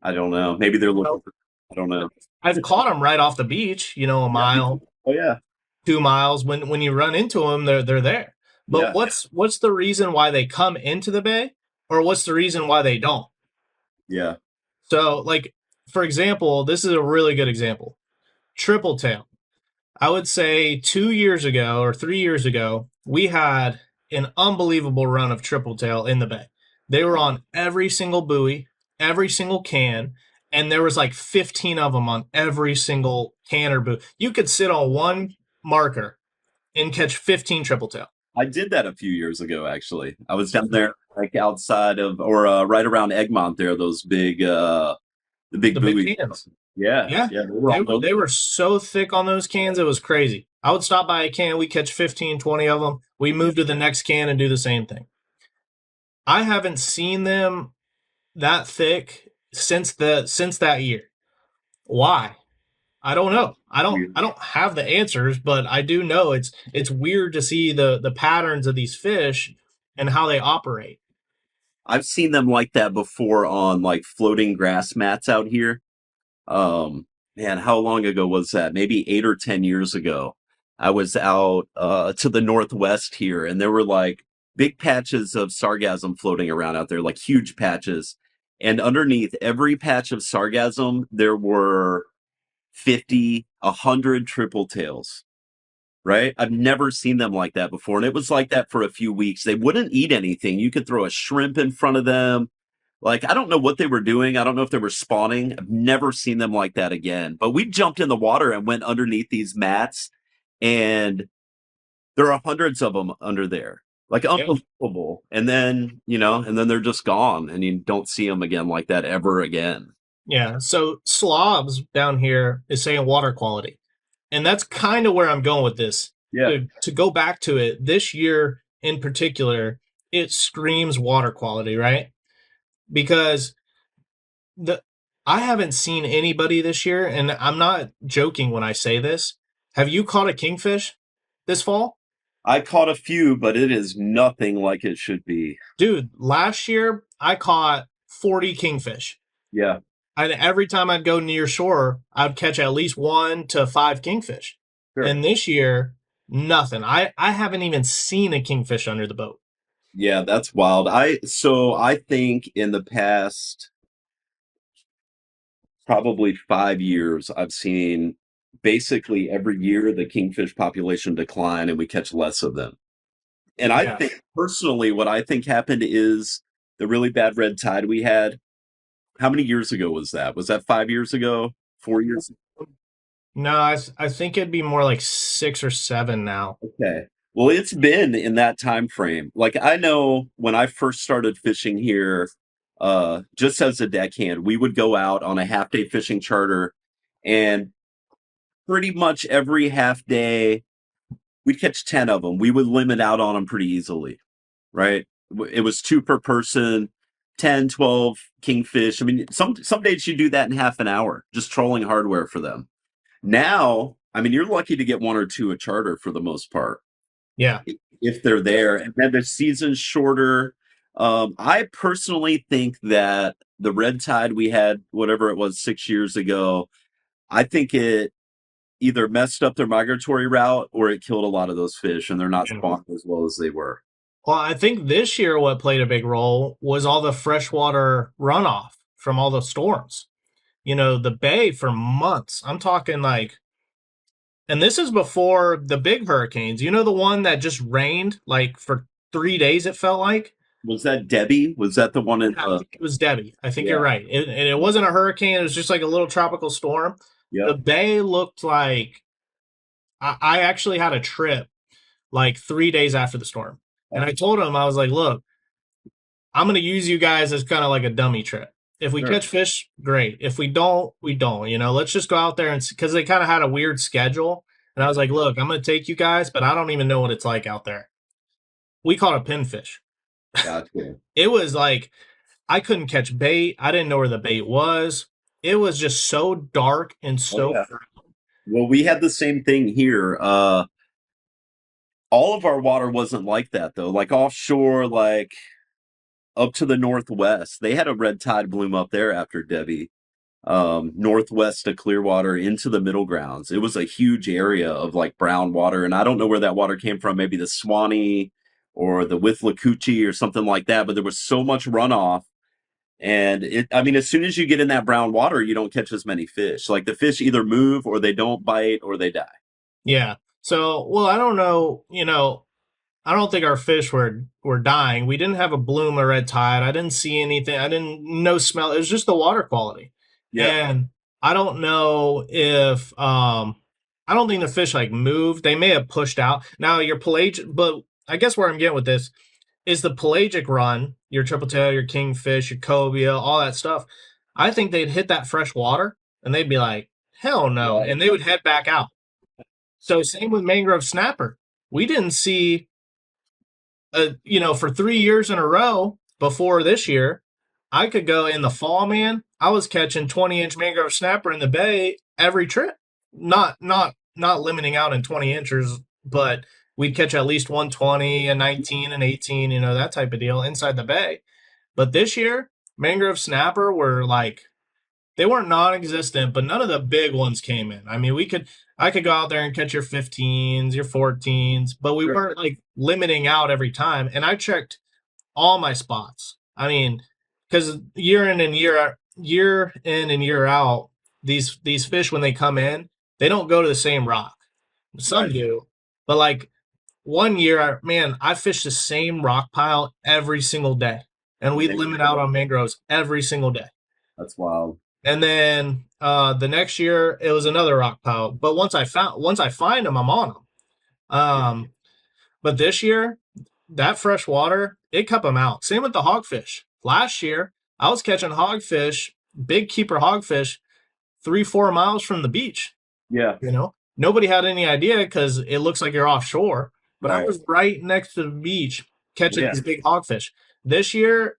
I don't know. Maybe they're You looking know, for, I don't know. I've caught them right off the beach. A Yeah, me too. mile, Oh yeah. 2 miles. When you run into them, they're there. But Yeah. what's the reason why they come into the bay, or what's the reason why they don't? Yeah. So, like for example, this is a really good example. Triple tail. I would say 2 years ago or 3 years ago, we had an unbelievable run of triple tail in the bay. They were on every single buoy, every single can, and there was like 15 of them on every single can or buoy. You could sit on one marker and catch 15 triple tail. I did that a few years ago, actually. I was down there, like outside of, or right around Egmont. There, those big, the big The big buoys. cans. Yeah, Yeah. yeah, they were They on were those. they were so thick on those cans, it was crazy. I would stop by a can, we catch 15, 20 of them. We move to the next can and do the same thing. I haven't seen them that thick since that year. Why? I don't know. I don't have the answers, but I do know it's weird to see the patterns of these fish and how they operate. I've seen them like that before on like floating grass mats out here. Man, how long ago was that? Maybe 8 or 10 years ago. I was out to the northwest here, and there were like big patches of sargassum floating around out there, like huge patches. And underneath every patch of sargassum, there were 50, 100 triple tails, right? I've never seen them like that before. And it was like that for a few weeks. They wouldn't eat anything. You could throw a shrimp in front of them. Like, I don't know what they were doing. I don't know if they were spawning. I've never seen them like that again. But we jumped in the water and went underneath these mats, and there are hundreds of them under there. Like, Yep. unbelievable. And then, and then they're just gone, and you don't see them again like that ever again. Yeah. So slobs down here is saying water quality. And that's kind of where I'm going with this. Yeah. To go back to it, this year in particular, it screams water quality, right? Because the I haven't seen anybody this year, and I'm not joking when I say this. Have you caught a kingfish this fall? I caught a few, but it is nothing like it should be. Dude, last year I caught 40 kingfish. Yeah. And every time I'd go near shore, I'd catch at least 1 to 5 kingfish. Sure. And this year, nothing. I haven't even seen a kingfish under the boat. Yeah, that's wild. I think in the past probably 5 years, I've seen basically every year the kingfish population decline and we catch less of them. And I Yeah. think personally, what I think happened is the really bad red tide we had. How many years ago was that? Was that 5 years ago? 4 years? No, I think it'd be more like 6 or 7 now. Okay. Well, it's been in that time frame. Like I know when I first started fishing here, just as a deckhand, we would go out on a half day fishing charter, and pretty much every half day we'd catch 10 of them. We would limit out on them pretty easily, right? It was two per person, 10, 12 kingfish. I mean, some days you do that in half an hour, just trolling hardware for them. Now, I mean, you're lucky to get one or two a charter for the most part, Yeah. if they're there. And then the season's shorter. I personally think that the red tide we had, whatever it was, 6 years ago, I think it either messed up their migratory route or it killed a lot of those fish, and they're not Yeah. spawning as well as they were. Well, I think this year what played a big role was all the freshwater runoff from all the storms. The bay for months. I'm talking like, and this is before the big hurricanes. The one that just rained like for 3 days, it felt like? Was that Debbie? Was that the one in I think it was Debbie. I think Yeah. you're right. And it wasn't a hurricane. It was just like a little tropical storm. The Yep. bay looked like I actually had a trip like 3 days after the storm. And I told him, I was like, look, I'm going to use you guys as kind of like a dummy trip. If we Sure. catch fish, great. If we don't, we don't. Let's just go out there and because they kind of had a weird schedule. And I was like, look, I'm going to take you guys, but I don't even know what it's like out there. We caught a pinfish. Gotcha. It was like I couldn't catch bait. I didn't know where the bait was. It was just so dark and Oh, so. yeah. Well, we had the same thing here. All of our water wasn't like that though. Like offshore, like up to the northwest, they had a red tide bloom up there after Debbie. Northwest of Clearwater into the middle grounds. It was a huge area of like brown water, and I don't know where that water came from. Maybe the Swanee or the Withlacoochee or something like that. But there was so much runoff, and I mean, as soon as you get in that brown water, you don't catch as many fish. Like the fish either move or they don't bite or they die. Yeah. So, well, I don't know. I don't think our fish were dying. We didn't have a bloom of red tide. I didn't see anything. I didn't no smell. It was just the water quality. Yeah. And I don't know if I don't think the fish like moved. They may have pushed out. Now your pelagic, but I guess where I'm getting with this is the pelagic run, your triple tail, your kingfish, your cobia, all that stuff. I think they'd hit that fresh water and they'd be like, hell no. Yeah. And they would head back out. So same with mangrove snapper. We didn't see for 3 years in a row before this year, I could go in the fall, man. I was catching 20-inch mangrove snapper in the bay every trip. Not limiting out in 20 inches, but we'd catch at least 120, a 19, and 18, that type of deal inside the bay. But this year, mangrove snapper were like they weren't non-existent, but none of the big ones came in. I mean, I could go out there and catch your 15s, your 14s, but we weren't like limiting out every time. And I checked all my spots. I mean, because year in and year out, these fish when they come in, they don't go to the same rock. Some Right. do, but like one year, man, I fished the same rock pile every single day, and we limit out on mangroves every single day. That's wild. And then the next year it was another rock pile. But once I find them, I'm on them. But this year, that fresh water, it kept them out. Same with the hogfish. Last year, I was catching hogfish, big keeper hogfish, 3-4 miles from the beach. Yeah. Nobody had any idea because it looks like you're offshore. But I Right. was right next to the beach catching Yeah. these big hogfish. This year,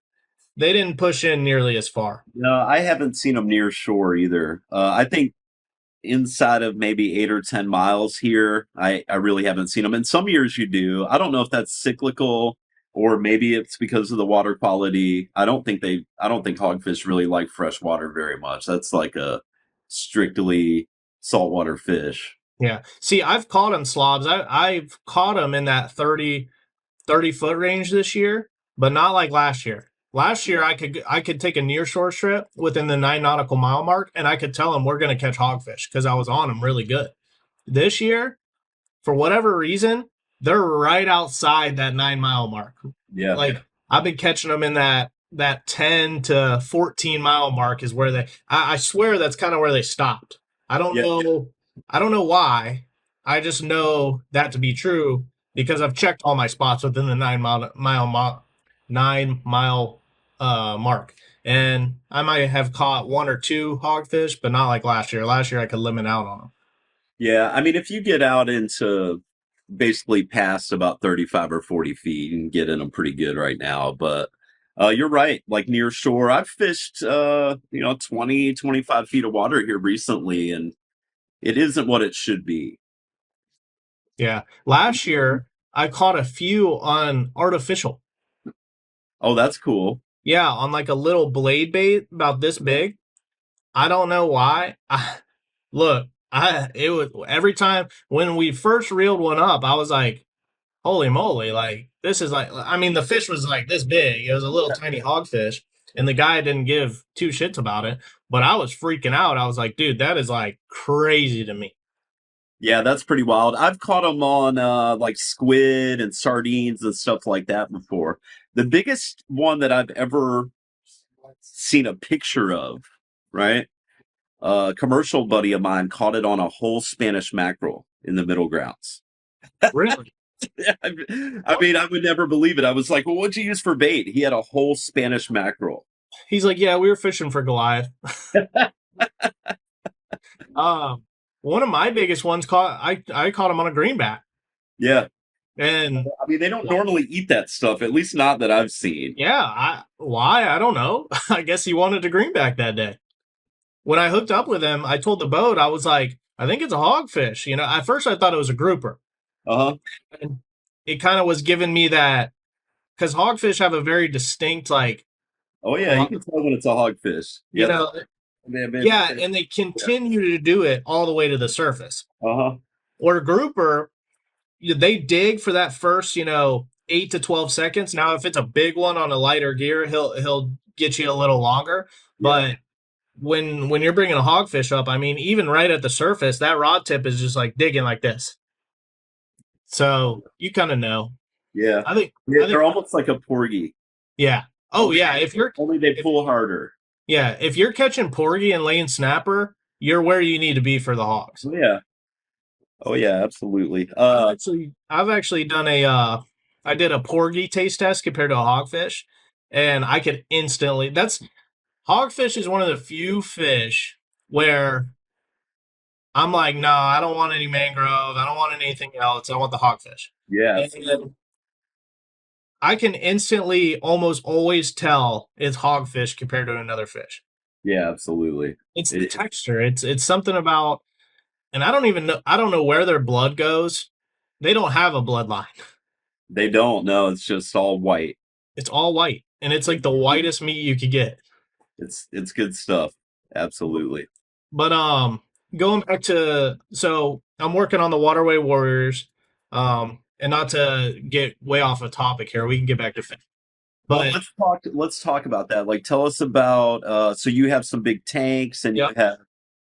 they didn't push in nearly as far. No, I haven't seen them near shore either. I think inside of maybe 8 or 10 miles here, I really haven't seen them. And some years you do. I don't know if that's cyclical or maybe it's because of the water quality. I don't think hogfish really like fresh water very much. That's like a strictly saltwater fish. Yeah. See, I've caught them slobs. I've caught them in that 30 foot range this year, but not like last year. Last year, I could take a near shore strip within the 9 nautical mile mark, and I could tell them we're going to catch hogfish because I was on them really good. This year, for whatever reason, they're right outside that 9 mile mark. Yeah. Like I've been catching them in that 10 to 14 mile mark is where I swear that's kind of where they stopped. I don't Yeah. know. I don't know why. I just know that to be true because I've checked all my spots within the 9 mile mark. And I might have caught one or two hogfish, but not like last year. Last year I could limit out on them. Yeah. I mean, if you get out into basically past about 35 or 40 feet, you can get in them pretty good right now. But you're right. Like near shore, I've fished, 20, 25 feet of water here recently, and it isn't what it should be. Yeah. Last year I caught a few on artificial. Oh, that's cool. Yeah, on like a little blade bait about this big. I don't know why. Look, it was every time when we first reeled one up, I was like, "Holy moly! Like this is like." I mean, the fish was like this big. It was a little tiny hogfish, and the guy didn't give two shits about it. But I was freaking out. I was like, "Dude, that is like crazy to me." Yeah, that's pretty wild. I've caught them on like squid and sardines and stuff like that before. The biggest one that I've ever seen a picture of, right? A commercial buddy of mine caught it on a whole Spanish mackerel in the middle grounds. Really? I mean, I would never believe it. I was like, well, what'd you use for bait? He had a whole Spanish mackerel. He's like, "Yeah, we were fishing for Goliath." Um, One of my biggest ones caught. I caught him on a greenback, Yeah. and I mean, they don't normally eat that stuff, at least not that I've seen. yeah, why? I don't know. I guess he wanted to greenback that day. When I hooked up with him, I told the boat, I was like, I think it's a hogfish. At first I thought it was a grouper. Uh huh. And it kind of was giving me that because hogfish have a very distinct, like, Oh, yeah, you can tell when it's a hogfish. you Yep. know, yeah, Yeah. and they continue to do it all the way to the surface. Uh huh. Or a grouper, they dig for that first, 8 to 12 seconds. Now, if it's a big one on a lighter gear, he'll get you a little longer. Yeah. But when you're bringing a hogfish up, I mean, even right at the surface, that rod tip is just like digging like this. So you kind of know. Yeah. I think. Yeah, I they're think. almost like a porgy. Yeah. Oh yeah. Only they pull harder. If you're catching porgy and laying snapper, you're where you need to be for the hogs. Oh, yeah. Oh, yeah, absolutely. I've actually done I did a porgy taste test compared to a hogfish, and I could instantly. That's hogfish is one of the few fish where I'm like, no, I don't want any mangrove. I don't want anything else. I want the hogfish. Yeah. And I can instantly almost always tell it's hogfish compared to another fish. Yeah, absolutely. It's the texture. It's something about, and I don't even know. I don't know where their blood goes. They don't have a bloodline. They don't know. It's just all white. It's all white, and it's like the whitest meat you could get. It's good stuff. Absolutely. But going back to so I'm working on the Waterway Warriors, and not to get way off a topic here, we can get back to fishing. Well, But let's talk about that. Like, tell us about. So you have some big tanks, and yeah, you have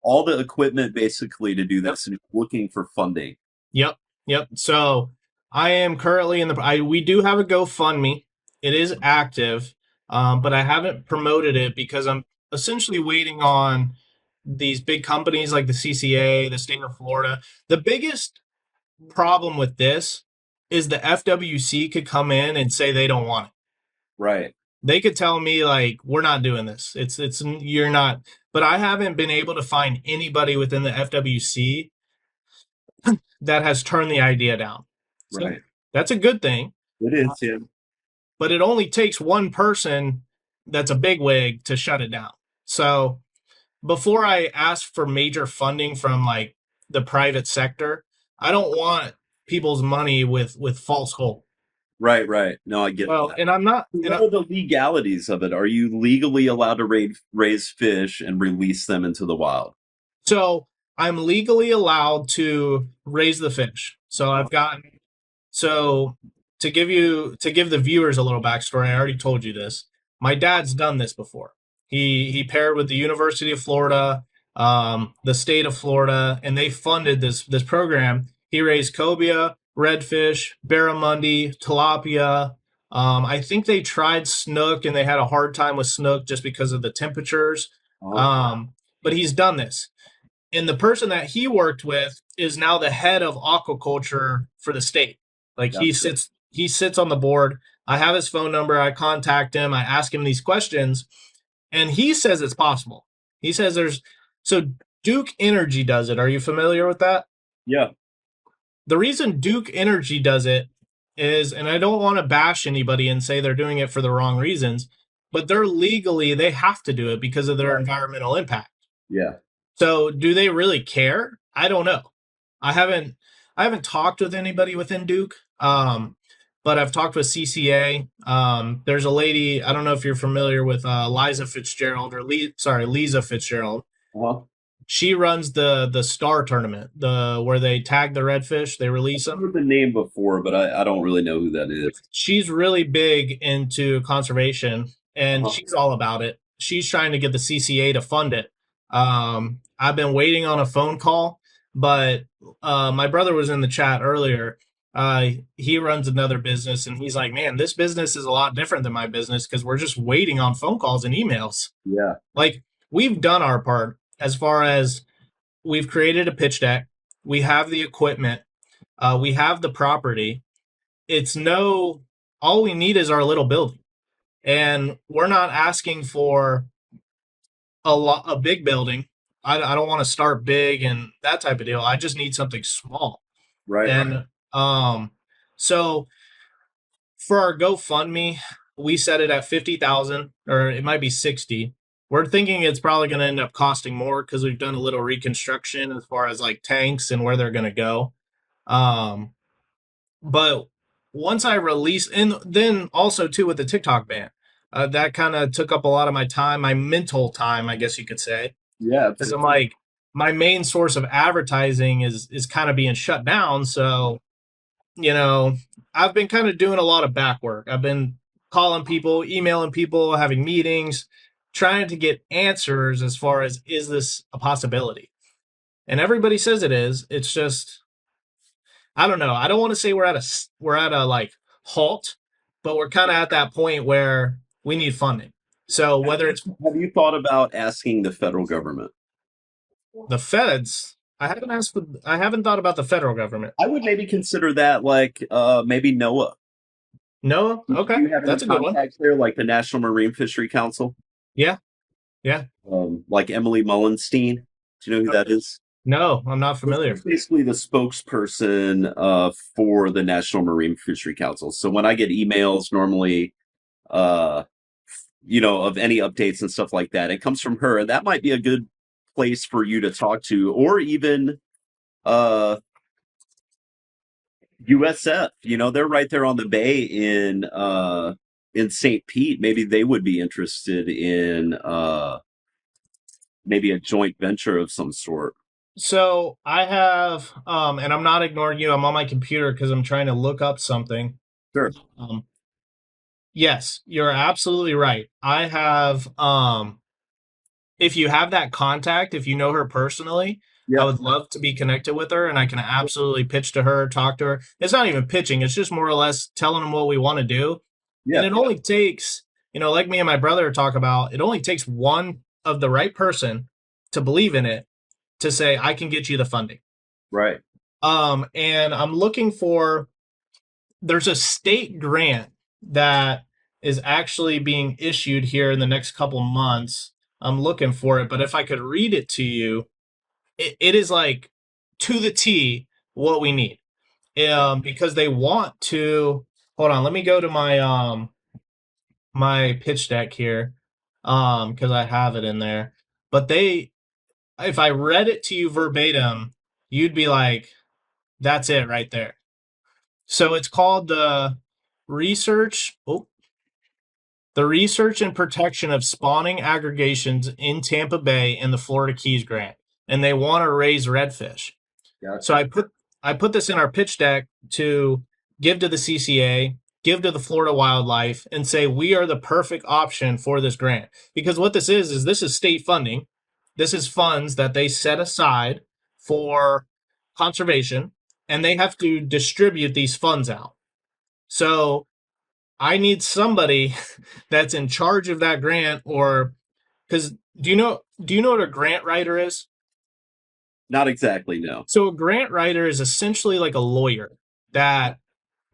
all the equipment basically to do Yep. this, and you're looking for funding. Yep. Yep. So I am currently in we do have a GoFundMe. It is active, but I haven't promoted it because I'm essentially waiting on these big companies like the CCA, the state of Florida. The biggest problem with this is the FWC could come in and say they don't want it. Right. They could tell me like we're not doing this. It's you're not. But I haven't been able to find anybody within the FWC that has turned the idea down. So Right. that's a good thing. It is. Yeah. But it only takes one person that's a bigwig to shut it down. So before I ask for major funding from like the private sector, I don't want people's money with false hope. Right. Right. No, I get Well, that. and I'm not. And What are the legalities of it? Are you legally allowed to raise fish and release them into the wild? so I'm legally allowed to raise the fish. So I've gotten So to give the viewers a little backstory, I already told you this. My dad's done this before. He paired with the University of Florida, the state of Florida, and they funded this program. He raised cobia, redfish, barramundi, tilapia. I think they tried snook and they had a hard time with snook just because of the temperatures. Oh, But he's done this, and the person that he worked with is now the head of aquaculture for the state. Like yeah. he sits on the board. I have his phone number. I contact him. I ask him these questions, and he says it's possible. He says there's so Duke Energy does it. Are you familiar with that? Yeah. The reason Duke Energy does it is, and I don't want to bash anybody and say they're doing it for the wrong reasons, but they have to do it because of their environmental impact. Yeah. So do they really care? I don't know. I haven't I haven't talked with anybody within Duke. But I've talked with CCA. There's a lady, I don't know if you're familiar with Liza Fitzgerald or Lisa Fitzgerald. Uh-huh. She runs the Star tournament, the where they tag the redfish, they release I've them. heard the name before, but I don't really know who that is. She's really big into conservation and Uh-huh. she's all about it. She's trying to get the CCA to fund it. I've been waiting on a phone call, but my brother was in the chat earlier. He runs another business and he's like, man, this business is a lot different than my business because we're just waiting on phone calls and emails. Yeah. Like we've done our part as far as we've created a pitch deck, we have the equipment, we have the property. It's no, all we need is our little building, and we're not asking for a big building. I don't want to start big and that type of deal. I just need something small. Right. And so for our GoFundMe, we set it at 50,000, or it might be 60. We're thinking it's probably going to end up costing more because we've done a little reconstruction as far as like tanks and where they're going to go. Um, but once I release, and then also too with the TikTok ban, that kind of took up a lot of my time, my mental time, I guess you could say, Yeah. because I'm like, my main source of advertising is kind of being shut down. So, I've been kind of doing a lot of back work. I've been calling people, emailing people, having meetings, trying to get answers as far as is this a possibility? And everybody says it is. It's just I don't know. I don't want to say we're at a like halt, but we're kind of at that point where we need funding. So whether it's Have you thought about asking the federal government? the feds, I haven't thought about the federal government. I would maybe consider that like maybe NOAA. No, Do okay, you have any that's a good one. contacts there, like the National Marine Fishery Council? Yeah, yeah. Like Emily Mullenstein. Do you know who that is? No, I'm not familiar. She's basically the spokesperson for the National Marine Fishery Council. So when I get emails normally uh of any updates and stuff like that, it comes from her, and that might be a good place for you to talk to, or even uh USF. They're right there on the bay in St. Pete. Maybe they would be interested in maybe a joint venture of some sort. So I have, and I'm not ignoring you. I'm on my computer because I'm trying to look up something. Sure. Um, yes, you're absolutely right. I have if you have that contact, if you know her personally, I Yep. would love to be connected with her, and I can absolutely pitch to her, talk to her. It's not even pitching; it's just more or less telling them what we want to do. And Yeah. it only takes, like me and my brother talk about, it only takes one of the right person to believe in it to say, I can get you the funding. Right. And I'm looking for, there's a state grant that is actually being issued here in the next couple months. I'm looking for it, but if I could read it to you, it is like to the T what we need. Because they want to, hold on, let me go to my pitch deck here, because I have it in there. But if I read it to you verbatim, you'd be like, that's it right there. So it's called research. Oh, the research and protection of spawning aggregations in Tampa Bay and the Florida Keys grant, and they want to raise redfish. So Gotcha. I put this in our pitch deck to give to the CCA, give to the Florida Wildlife, and say we are the perfect option for this grant. Because what this is state funding. This is funds that they set aside for conservation, and they have to distribute these funds out. So I need somebody that's in charge of that grant, or because do you know what a grant writer is? Not exactly, no. So a grant writer is essentially like a lawyer that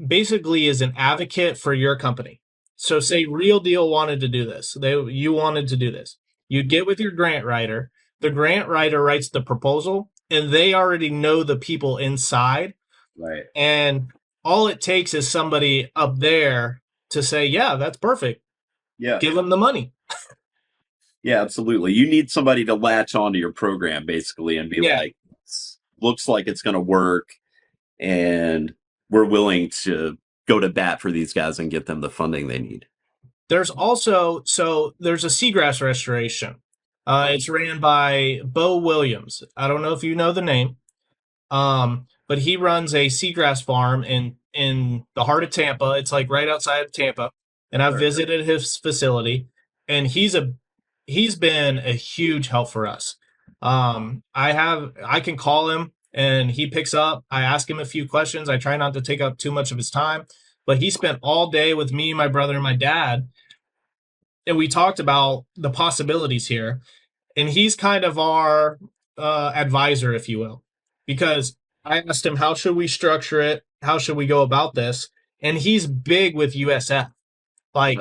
basically is an advocate for your company. So say Real Deal wanted to do this. You wanted to do this. You'd get with your grant writer. The grant writer writes the proposal, and they already know the people inside. Right. And all it takes is somebody up there to say, yeah, that's perfect. Yeah. Give them the money. Yeah, absolutely. You need somebody to latch onto your program basically and be Yeah. like, looks like it's going to work, and we're willing to go to bat for these guys and get them the funding they need. There's also, there's a seagrass restoration. It's ran by Bo Williams. I don't know if you know the name. But he runs a seagrass farm in the heart of Tampa. It's like right outside of Tampa, and I've Sure. visited his facility, and he's been a huge help for us. I can call him and he picks up. I ask him a few questions. I try not to take up too much of his time, but he spent all day with me, my brother, and my dad, and we talked about the possibilities here. And he's kind of our advisor, if you will, because I asked him, how should we structure it? How should we go about this? And he's big with USF. Like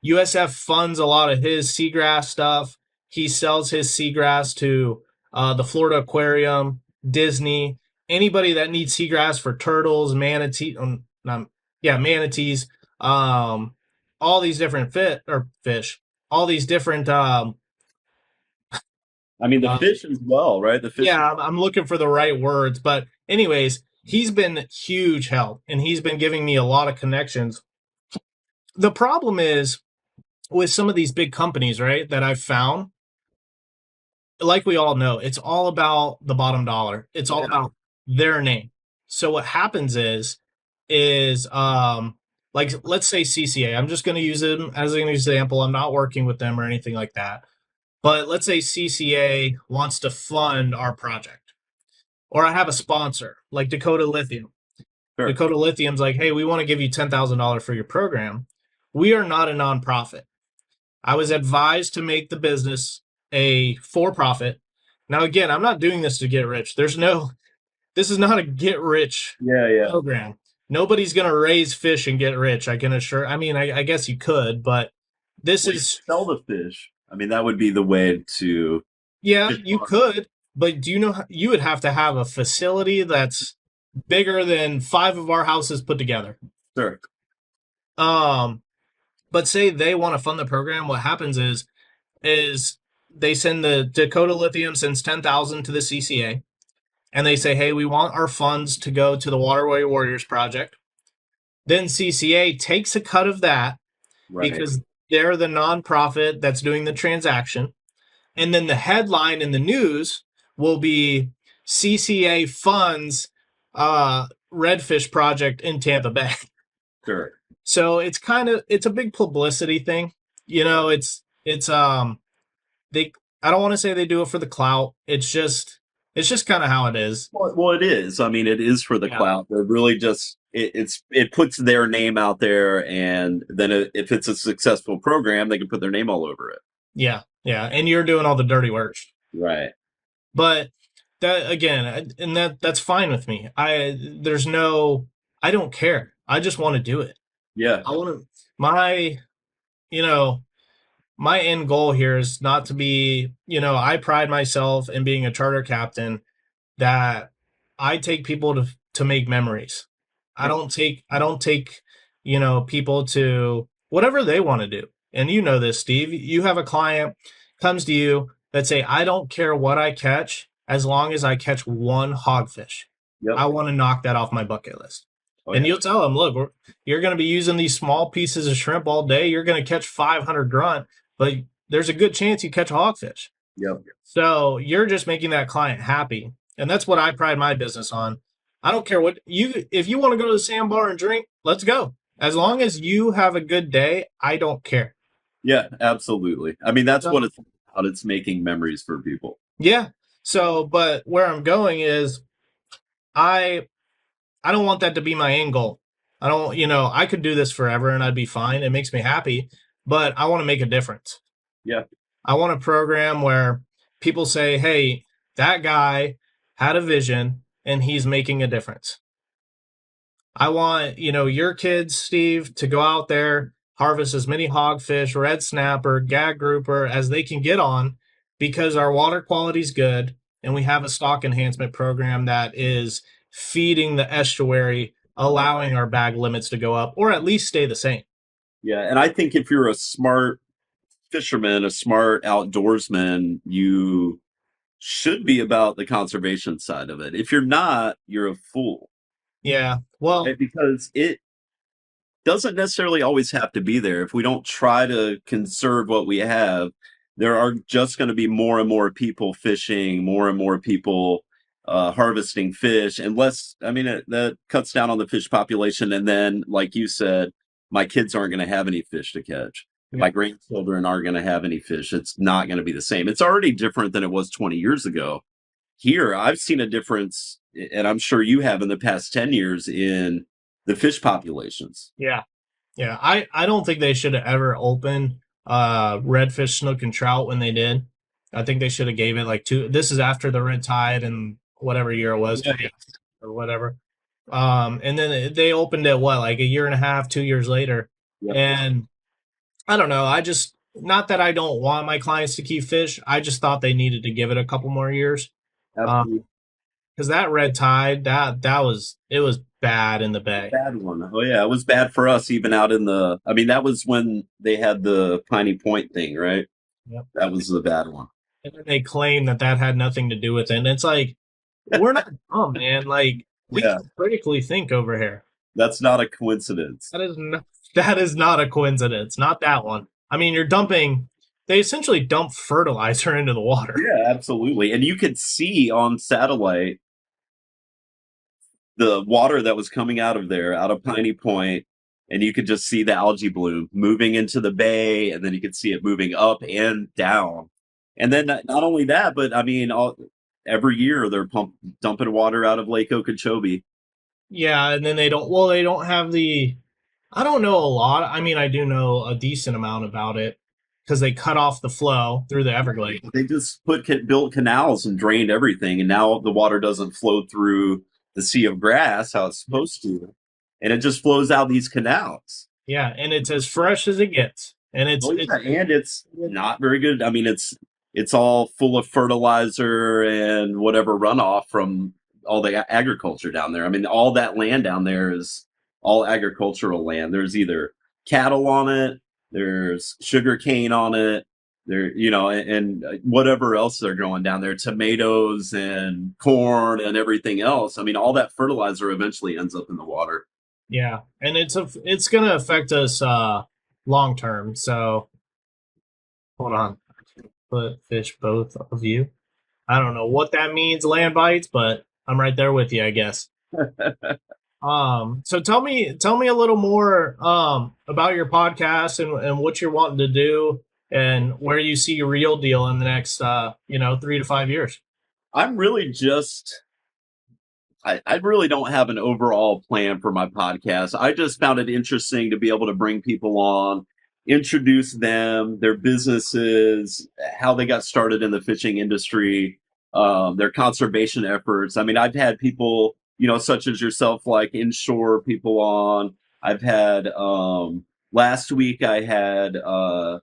USF funds a lot of his seagrass stuff. He sells his seagrass to the Florida Aquarium, Disney, anybody that needs seagrass for turtles, manatees, all these different fish, all these different I mean, the uh, fish as well, right? The fish. yeah, I'm looking for the right words. But, anyways, he's been huge help and he's been giving me a lot of connections. The problem is with some of these big companies, right, that I've found, like we all know, it's all about the bottom dollar, it's all about their name. So, what happens is like, let's say CCA. I'm just going to use them as an example. I'm not working with them or anything like that. But let's say CCA wants to fund our project, or I have a sponsor like Dakota Lithium. Sure. Dakota Lithium's like, hey, we want to give you $10,000 for your program. We are not a nonprofit. I was advised to make the business a for profit. Now, again, I'm not doing this to get rich. This is not a get rich Yeah. program. Nobody's going to raise fish and get rich. I can assure. I mean, I guess you could, but this Well, is, sell the fish. I mean, that would be the way to. yeah, you could, but do you know you would have to have a facility that's bigger than 5 of our houses put together. Sure. Um, but say they want to fund the program, what happens is they send the Dakota Lithium sends 10,000 to the CCA, and they say, hey, we want our funds to go to the Waterway Warriors project. Then CCA takes a cut of that Right. because they're the nonprofit that's doing the transaction. And then the headline in the news will be CCA funds redfish project in Tampa Bay. Sure. So it's a big publicity thing. It's they I don't want to say they do it for the clout. It's just kind of how it is. Well, it is. I mean, it is for the Yeah. clout. They're really just it puts their name out there, and then if it's a successful program, they can put their name all over it. Yeah. Yeah. And you're doing all the dirty work. Right. But that again, and that's fine with me. I don't care. I just want to do it. Yeah. I want to my you know my end goal here is not to be, I pride myself in being a charter captain that I take people to make memories. I don't take people to whatever they want to do. And you know this, Steve. You have a client comes to you that say, "I don't care what I catch as long as I catch one hogfish. Yep. I want to knock that off my bucket list." Oh And yeah. you'll tell them, "Look, you're going to be using these small pieces of shrimp all day. You're going to catch 500 grunt, but there's a good chance you catch a hogfish." Yep. So you're just making that client happy. And that's what I pride my business on. I don't care if you want to go to the sandbar and drink, let's go. As long as you have a good day, I don't care. Yeah. Absolutely. I mean, that's So, what it's about. It's making memories for people. yeah. So, but where I'm going is I I don't want that to be my end goal. I don't, I could do this forever and I'd be fine. It makes me happy, but I want to make a difference. Yeah. I want a program where people say, "Hey, that guy had a vision and he's making a difference." I want, your kids, Steve, to go out there, harvest as many hogfish, red snapper, gag grouper as they can get on because our water quality is good and we have a stock enhancement program that is feeding the estuary, allowing our bag limits to go up or at least stay the same. Yeah. And I think if you're a smart fisherman, a smart outdoorsman, you should be about the conservation side of it. If you're not, you're a fool. Yeah. Well, Right? Because it doesn't necessarily always have to be there. If we don't try to conserve what we have, there are just going to be more and more people fishing, more and more people harvesting fish, and less. I mean, that cuts down on the fish population. And then, like you said, my kids aren't going to have any fish to catch. yeah. My grandchildren aren't going to have any fish. It's not going to be the same. It's already different than it was 20 years ago. Here, I've seen a difference, and I'm sure you have in the past 10 years in the fish populations. Yeah. Yeah, I don't think they should have ever opened redfish, snook, and trout when they did. I think they should have gave it like two. This is after the red tide and whatever year it was, Yeah. or whatever. And then they opened it like a year and a half, 2 years later. Yep. And I don't know. I just not that I don't want my clients to keep fish. I just thought they needed to give it a couple more years. Absolutely. Because that red tide, it was bad in the bay. Bad one. Oh yeah, it was bad for us even out in the. I mean, that was when they had the Piney Point thing, right? Yep. That was the bad one. And then they claim that had nothing to do with it. And it's like, we're not dumb, man. Like, we Yeah, can critically think over here. that's not a coincidence. That is not a coincidence. Not that one. I mean, they essentially dump fertilizer into the water. Yeah, absolutely. And you could see on satellite the water that was coming out of there, out of Piney Point, and you could just see the algae bloom moving into the bay, and then you could see it moving up and down. And then not only that, but I mean, every year they're dumping water out of Lake Okeechobee. Yeah, and then they don't have I don't know a lot. I mean, I do know a decent amount about it because they cut off the flow through the Everglades. They just built canals and drained everything, and now the water doesn't flow through the sea of grass how it's supposed to, and it just flows out these canals. Yeah, and it's as fresh as it gets. And Oh yeah, and it's not very good. I mean, it's all full of fertilizer and whatever runoff from all the agriculture down there. I mean, all that land down there is all agricultural land. There's either cattle on it, there's sugar cane on it, and whatever else they're growing down there, tomatoes and corn and everything else. I mean, all that fertilizer eventually ends up in the water. Yeah, and it's going to affect us long term. So hold on, put fish both of you. I don't know what that means, land bites, but I'm right there with you, I guess. So tell me a little more about your podcast and what you're wanting to do and where you see Real Deal in the next, 3 to 5 years. I'm really just I really don't have an overall plan for my podcast. I just found it interesting to be able to bring people on, introduce them, their businesses, how they got started in the fishing industry, their conservation efforts. I mean, I've had people, such as yourself, like inshore people on. I've had last week I had a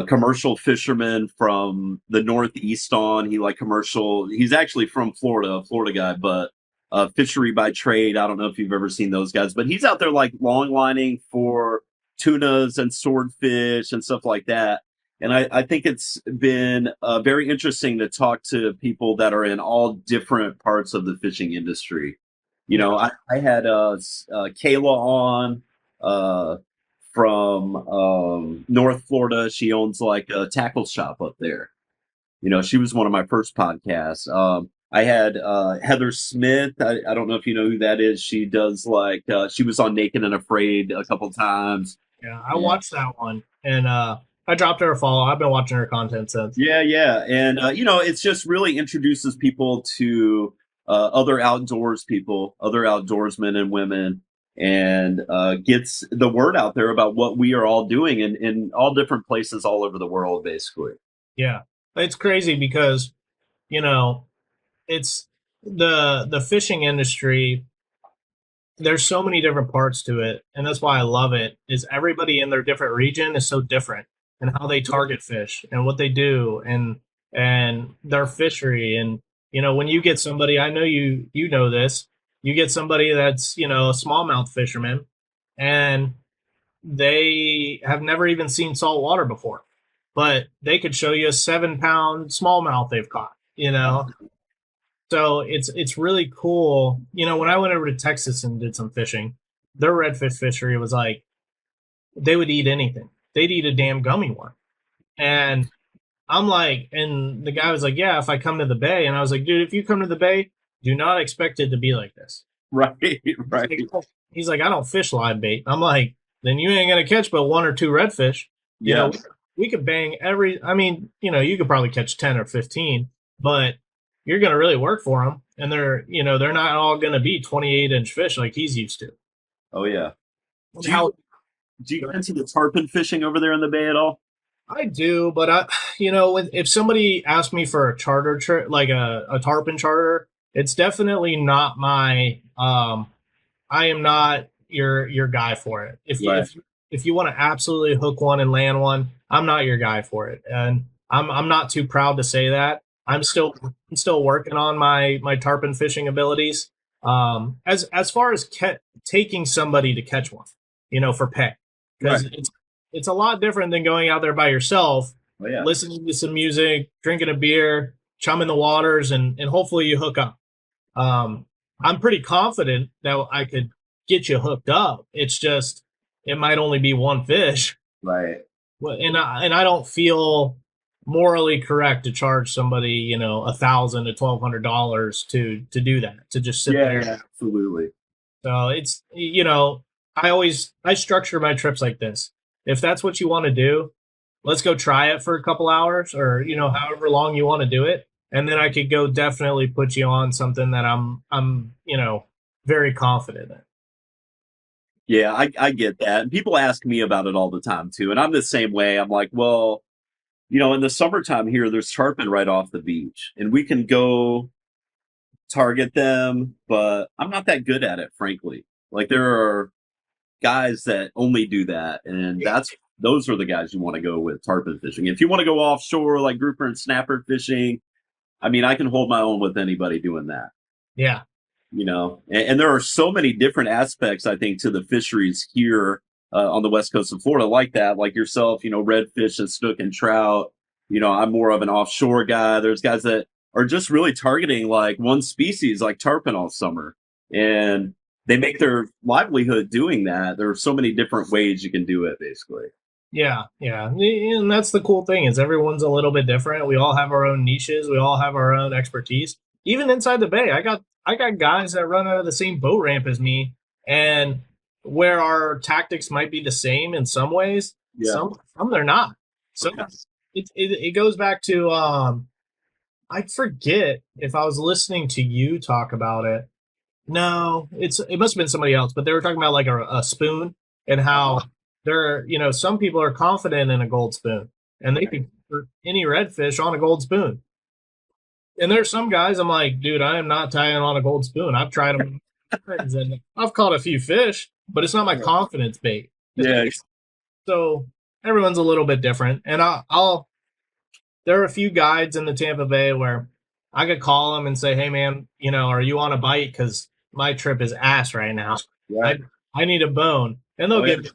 commercial fisherman from the Northeast on. He's actually from Florida, a Florida guy, but fishery by trade. I don't know if you've ever seen those guys, but he's out there like long lining for tunas and swordfish and stuff like that. And I think it's been very interesting to talk to people that are in all different parts of the fishing industry. Yeah. I had Kayla on. From North Florida. She owns like a tackle shop up there. She was one of my first podcasts. I had Heather Smith. I don't know if you know who that is. She does she was on Naked and Afraid a couple times. Yeah, I watched that one, and I dropped her a follow. I've been watching her content since. Yeah, yeah. And, it's just really introduces people to other outdoors people, other outdoorsmen and women, and gets the word out there about what we are all doing in all different places all over the world, basically. Yeah, it's crazy because you know it's the fishing industry. There's so many different parts to it, and that's why I love it. Is everybody in their different region is so different, and how they target fish and what they do, and their fishery. And when you get somebody, I know you know this. You get somebody that's a smallmouth fisherman, and they have never even seen salt water before, but they could show you a 7 pound smallmouth they've caught. So it's really cool. When I went over to Texas and did some fishing, their redfish fishery was like they would eat anything. They'd eat a damn gummy worm. And I'm like, and the guy was like, yeah, if I come to the bay. And I was like, dude, if you come to the bay, do not expect it to be like this. Right, right. He's like, I don't fish live bait. I'm like, then you ain't gonna catch but one or two redfish. Yeah. We could bang I mean, you could probably catch 10 or 15, but you're gonna really work for them, and they're not all gonna be 28-inch fish like he's used to. Oh yeah. Do How you get into the tarpon fishing over there in the bay at all? I do, but if somebody asked me for a charter trip, like a tarpon charter, it's definitely not my. I am not your guy for it. Right. If you want to absolutely hook one and land one, I'm not your guy for it, and I'm not too proud to say that. I'm still working on my tarpon fishing abilities. As far as taking somebody to catch one, for pay, because Right. it's a lot different than going out there by yourself, Oh yeah. listening to some music, drinking a beer, chumming the waters, and hopefully you hook up. I'm pretty confident that I could get you hooked up. It's just it might only be one fish. Right. And I don't feel morally correct to charge somebody, $1,000 to $1,200 to do that, to just sit there. Yeah, absolutely. So it's I structure my trips like this. If that's what you want to do, let's go try it for a couple hours, or however long you want to do it, and then I could go definitely put you on something that I'm very confident in. Yeah, I get that. And people ask me about it all the time too. And I'm the same way. I'm like, well, in the summertime here, there's tarpon right off the beach, and we can go target them, but I'm not that good at it, frankly. Like there are guys that only do that, and those are the guys you want to go with tarpon fishing. If you want to go offshore like grouper and snapper fishing, I mean, I can hold my own with anybody doing that. Yeah. And there are so many different aspects, I think, to the fisheries here on the west coast of Florida, like that, like yourself, redfish and snook and trout. I'm more of an offshore guy. There's guys that are just really targeting like one species, like tarpon all summer, and they make their livelihood doing that. There are so many different ways you can do it, basically. Yeah, yeah, and that's the cool thing is everyone's a little bit different. We all have our own niches. We all have our own expertise. Even inside the bay, I got guys that run out of the same boat ramp as me, and where our tactics might be the same in some ways, Yeah. some they're not. So it goes back to I forget if I was listening to you talk about it. No, it must have been somebody else, but they were talking about like a spoon and how some people are confident in a gold spoon and they can put any redfish on a gold spoon. And there's some guys I'm like, dude, I am not tying on a gold spoon. I've tried them and I've caught a few fish, but it's not my confidence bait. Yeah. So everyone's a little bit different. And I'll there are a few guides in the Tampa Bay where I could call them and say, hey man, are you on a bite? Because my trip is ass right now. Right. I need a bone. And they'll give me,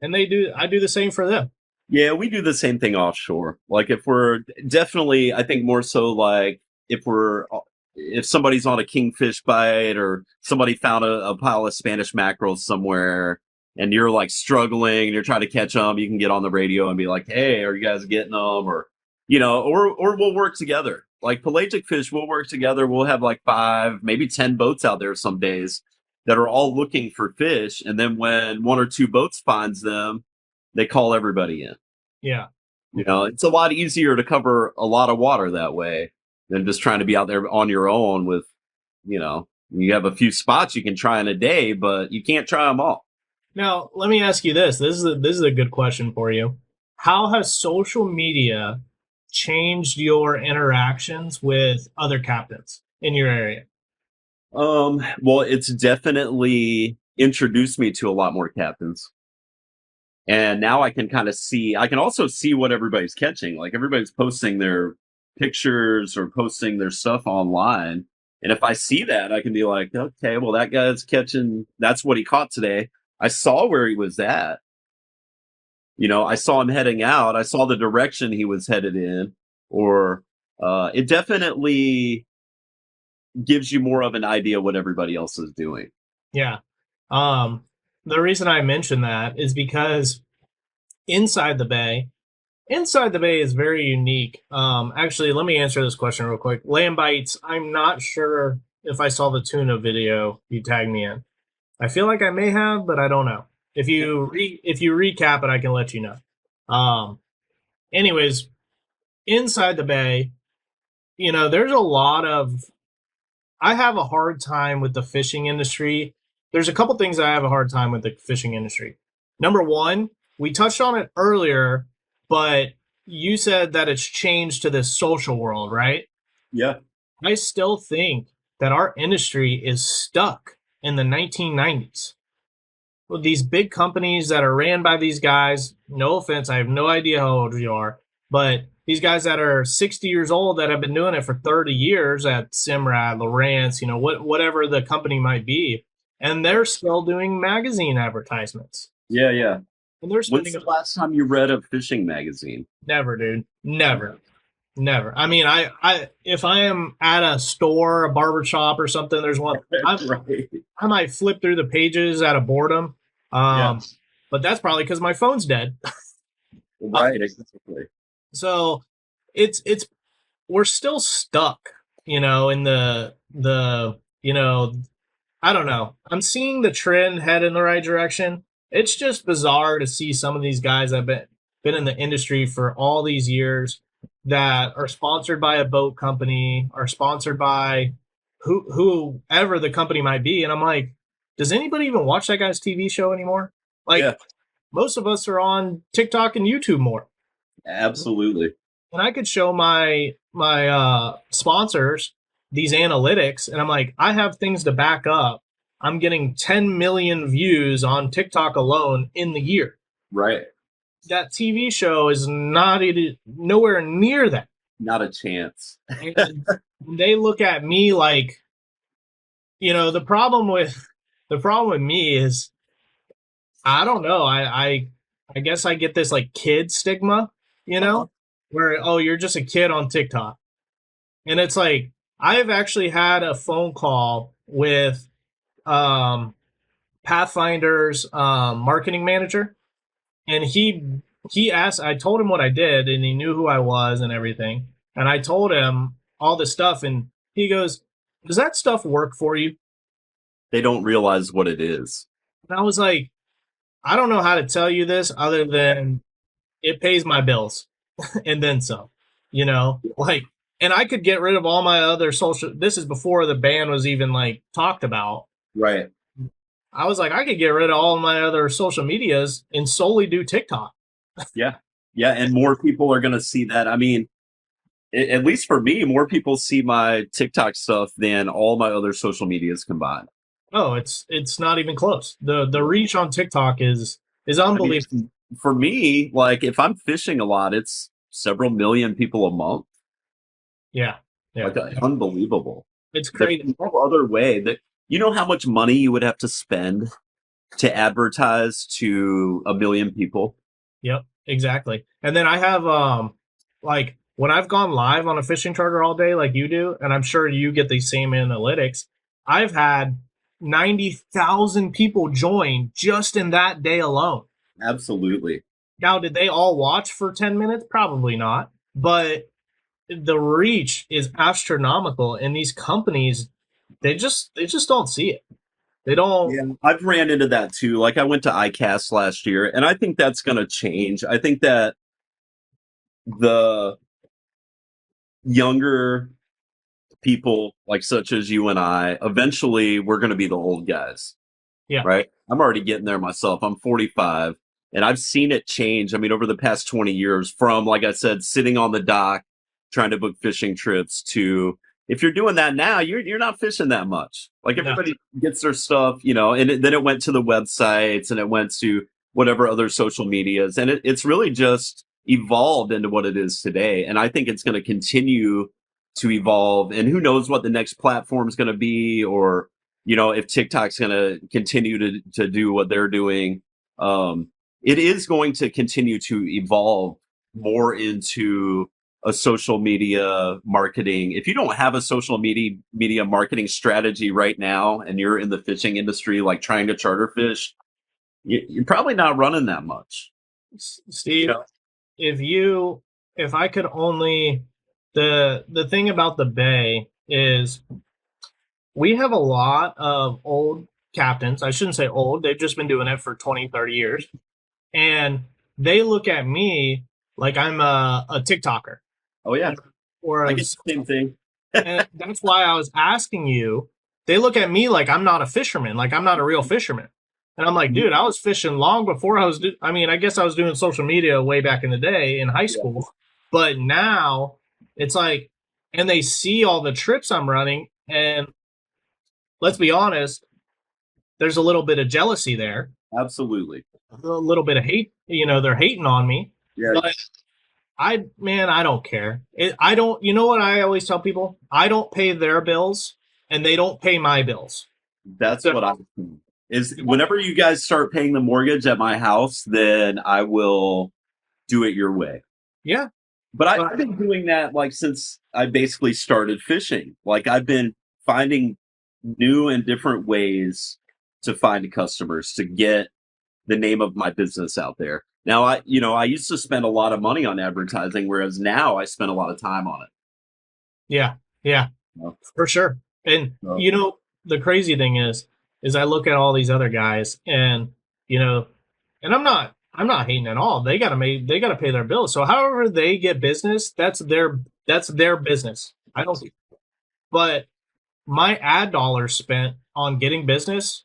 and I do the same for them. Yeah, we do the same thing offshore. Like if we're definitely, I think more so like if somebody's on a kingfish bite or somebody found a pile of Spanish mackerel somewhere and you're like struggling and you're trying to catch them, you can get on the radio and be like, hey, are you guys getting them? Or we'll work together. Like pelagic fish, we'll work together. We'll have like 5, maybe 10 boats out there some days that are all looking for fish. And then when 1 or 2 boats finds them, they call everybody in. Yeah. It's a lot easier to cover a lot of water that way than just trying to be out there on your own with, you have a few spots you can try in a day, but you can't try them all. Now, let me ask you this. This is a good question for you. How has social media changed your interactions with other captains in your area? Well, it's definitely introduced me to a lot more captains. And now I can also see what everybody's catching. Like everybody's posting their pictures or posting their stuff online. And if I see that, I can be like, okay, well, that guy's catching, that's what he caught today. I saw where he was at. I saw him heading out. I saw the direction he was headed in. Or it definitely gives you more of an idea what everybody else is doing. Yeah. The reason I mention that is because inside the bay is very unique. Actually, let me answer this question real quick. Land bites, I'm not sure if I saw the tuna video you tagged me in. I feel like I may have, but I don't know. If you recap it, I can let you know. Anyways, inside the bay, there's a lot of. I have a hard time with the fishing industry. There's a couple things I have a hard time with the fishing industry. Number one, we touched on it earlier, but you said that it's changed to this social world, right? Yeah. I still think that our industry is stuck in the 1990s. Well, these big companies that are ran by these guys, no offense, I have no idea how old you are, but these guys that are 60 years old that have been doing it for 30 years at Simrad, Lowrance, whatever the company might be, and they're still doing magazine advertisements. Yeah, yeah. And they're spending. When's the last time you read a fishing magazine? Never, dude. Never. I mean, I if I am at a store, a barber shop or something, there's one. Right. I might flip through the pages out of boredom. Yes. But that's probably because my phone's dead. Right, exactly. So it's we're still stuck, in the I don't know. I'm seeing the trend head in the right direction. It's just bizarre to see some of these guys that have been in the industry for all these years that are sponsored by a boat company, are sponsored by whoever the company might be. And I'm like, does anybody even watch that guy's TV show anymore? Like, Yeah. Most of us are on TikTok and YouTube more. Absolutely. And I could show my sponsors these analytics, and I'm like, I have things to back up. I'm getting 10 million views on TikTok alone in the year. Right. That TV show is nowhere near that. Not a chance. And they look at me like, the problem with me is, I don't know. I guess I get this like kid stigma, where, oh, you're just a kid on TikTok. And it's like, I've actually had a phone call with Pathfinder's marketing manager, and he asked, I told him what I did, and he knew who I was and everything. And I told him all this stuff, and he goes, does that stuff work for you? They don't realize what it is. And I was like, I don't know how to tell you this other than it pays my bills. and then some, you know, like, and I could get rid of all my other social. This is before the ban was even like talked about. Right. I was like, I could get rid of all my other social medias and solely do TikTok. Yeah. Yeah. And more people are going to see that. I mean, at least for me, more people see my TikTok stuff than all my other social medias combined. Oh, it's not even close. The reach on TikTok is I mean, unbelievable. for me, like if I'm fishing a lot, it's several million people a month. Yeah, yeah, Like unbelievable. it's There's crazy. no other way that you know how much money you would have to spend to advertise to a million people. Yep, exactly. And then I have like when I've gone live on a fishing charter all day like you do, and I'm sure you get the same analytics, I've had 90,000 people join just in that day alone. Absolutely. Now, did they all watch for 10 minutes? Probably not. But the reach is astronomical, and these companies they just don't see it. They don't. Yeah, I've ran into that too. Like I went to ICAST last year, and I think that's going to change. I think that the younger people, like such as you and I, eventually we're going to be the old guys, Yeah, right? I'm already getting there myself. I'm 45, and I've seen it change. I mean, over the past 20 years, from like I said, sitting on the dock trying to book fishing trips to if you're doing that now, you're not fishing that much. Like no, everybody gets their stuff, you know, and then it went to the websites and it went to whatever other social medias, and it's really just evolved into what it is today. And I think it's going to continue to evolve. And who knows what the next platform is going to be, or you know, if TikTok's going to continue to do what they're doing. It is going to continue to evolve more into a social media marketing. If you don't have a social media marketing strategy right now, and you're in the fishing industry, like trying to charter fish, you're probably not running that much. You Steve. know, If I could only the thing about the bay is we have a lot of old captains. I shouldn't say old. They've just been doing it for 20, 30 years. And they look at me like I'm a TikToker oh yeah, or I a, get the same thing. and that's why I was asking you. They look at me like I'm not a fisherman, like I'm not a real fisherman. And I'm like, dude, I was fishing long before I mean, I guess I was doing social media way back in the day in high Yeah, school, but now it's like, and they see all the trips I'm running, and let's be honest, there's a little bit of jealousy there, absolutely. a little bit of hate. You know, they're hating on me, Yeah, but I don't care. I don't. You know what I always tell people? I don't pay their bills, and they don't pay my bills. that's So what I is. Whenever you guys start paying the mortgage at my house, then I will do it your way. yeah, But but I've been doing that like since I basically started fishing. Like I've been finding new and different ways to find customers to get the name of my business out there. Now I used to spend a lot of money on advertising, whereas now I spend a lot of time on it. yeah, yeah, You know? for sure. And So, you know, the crazy thing is I look at all these other guys, and you know, and I'm not hating at all. They gotta pay their bills. So however they get business, that's their business. I don't. But my ad dollars spent on getting business.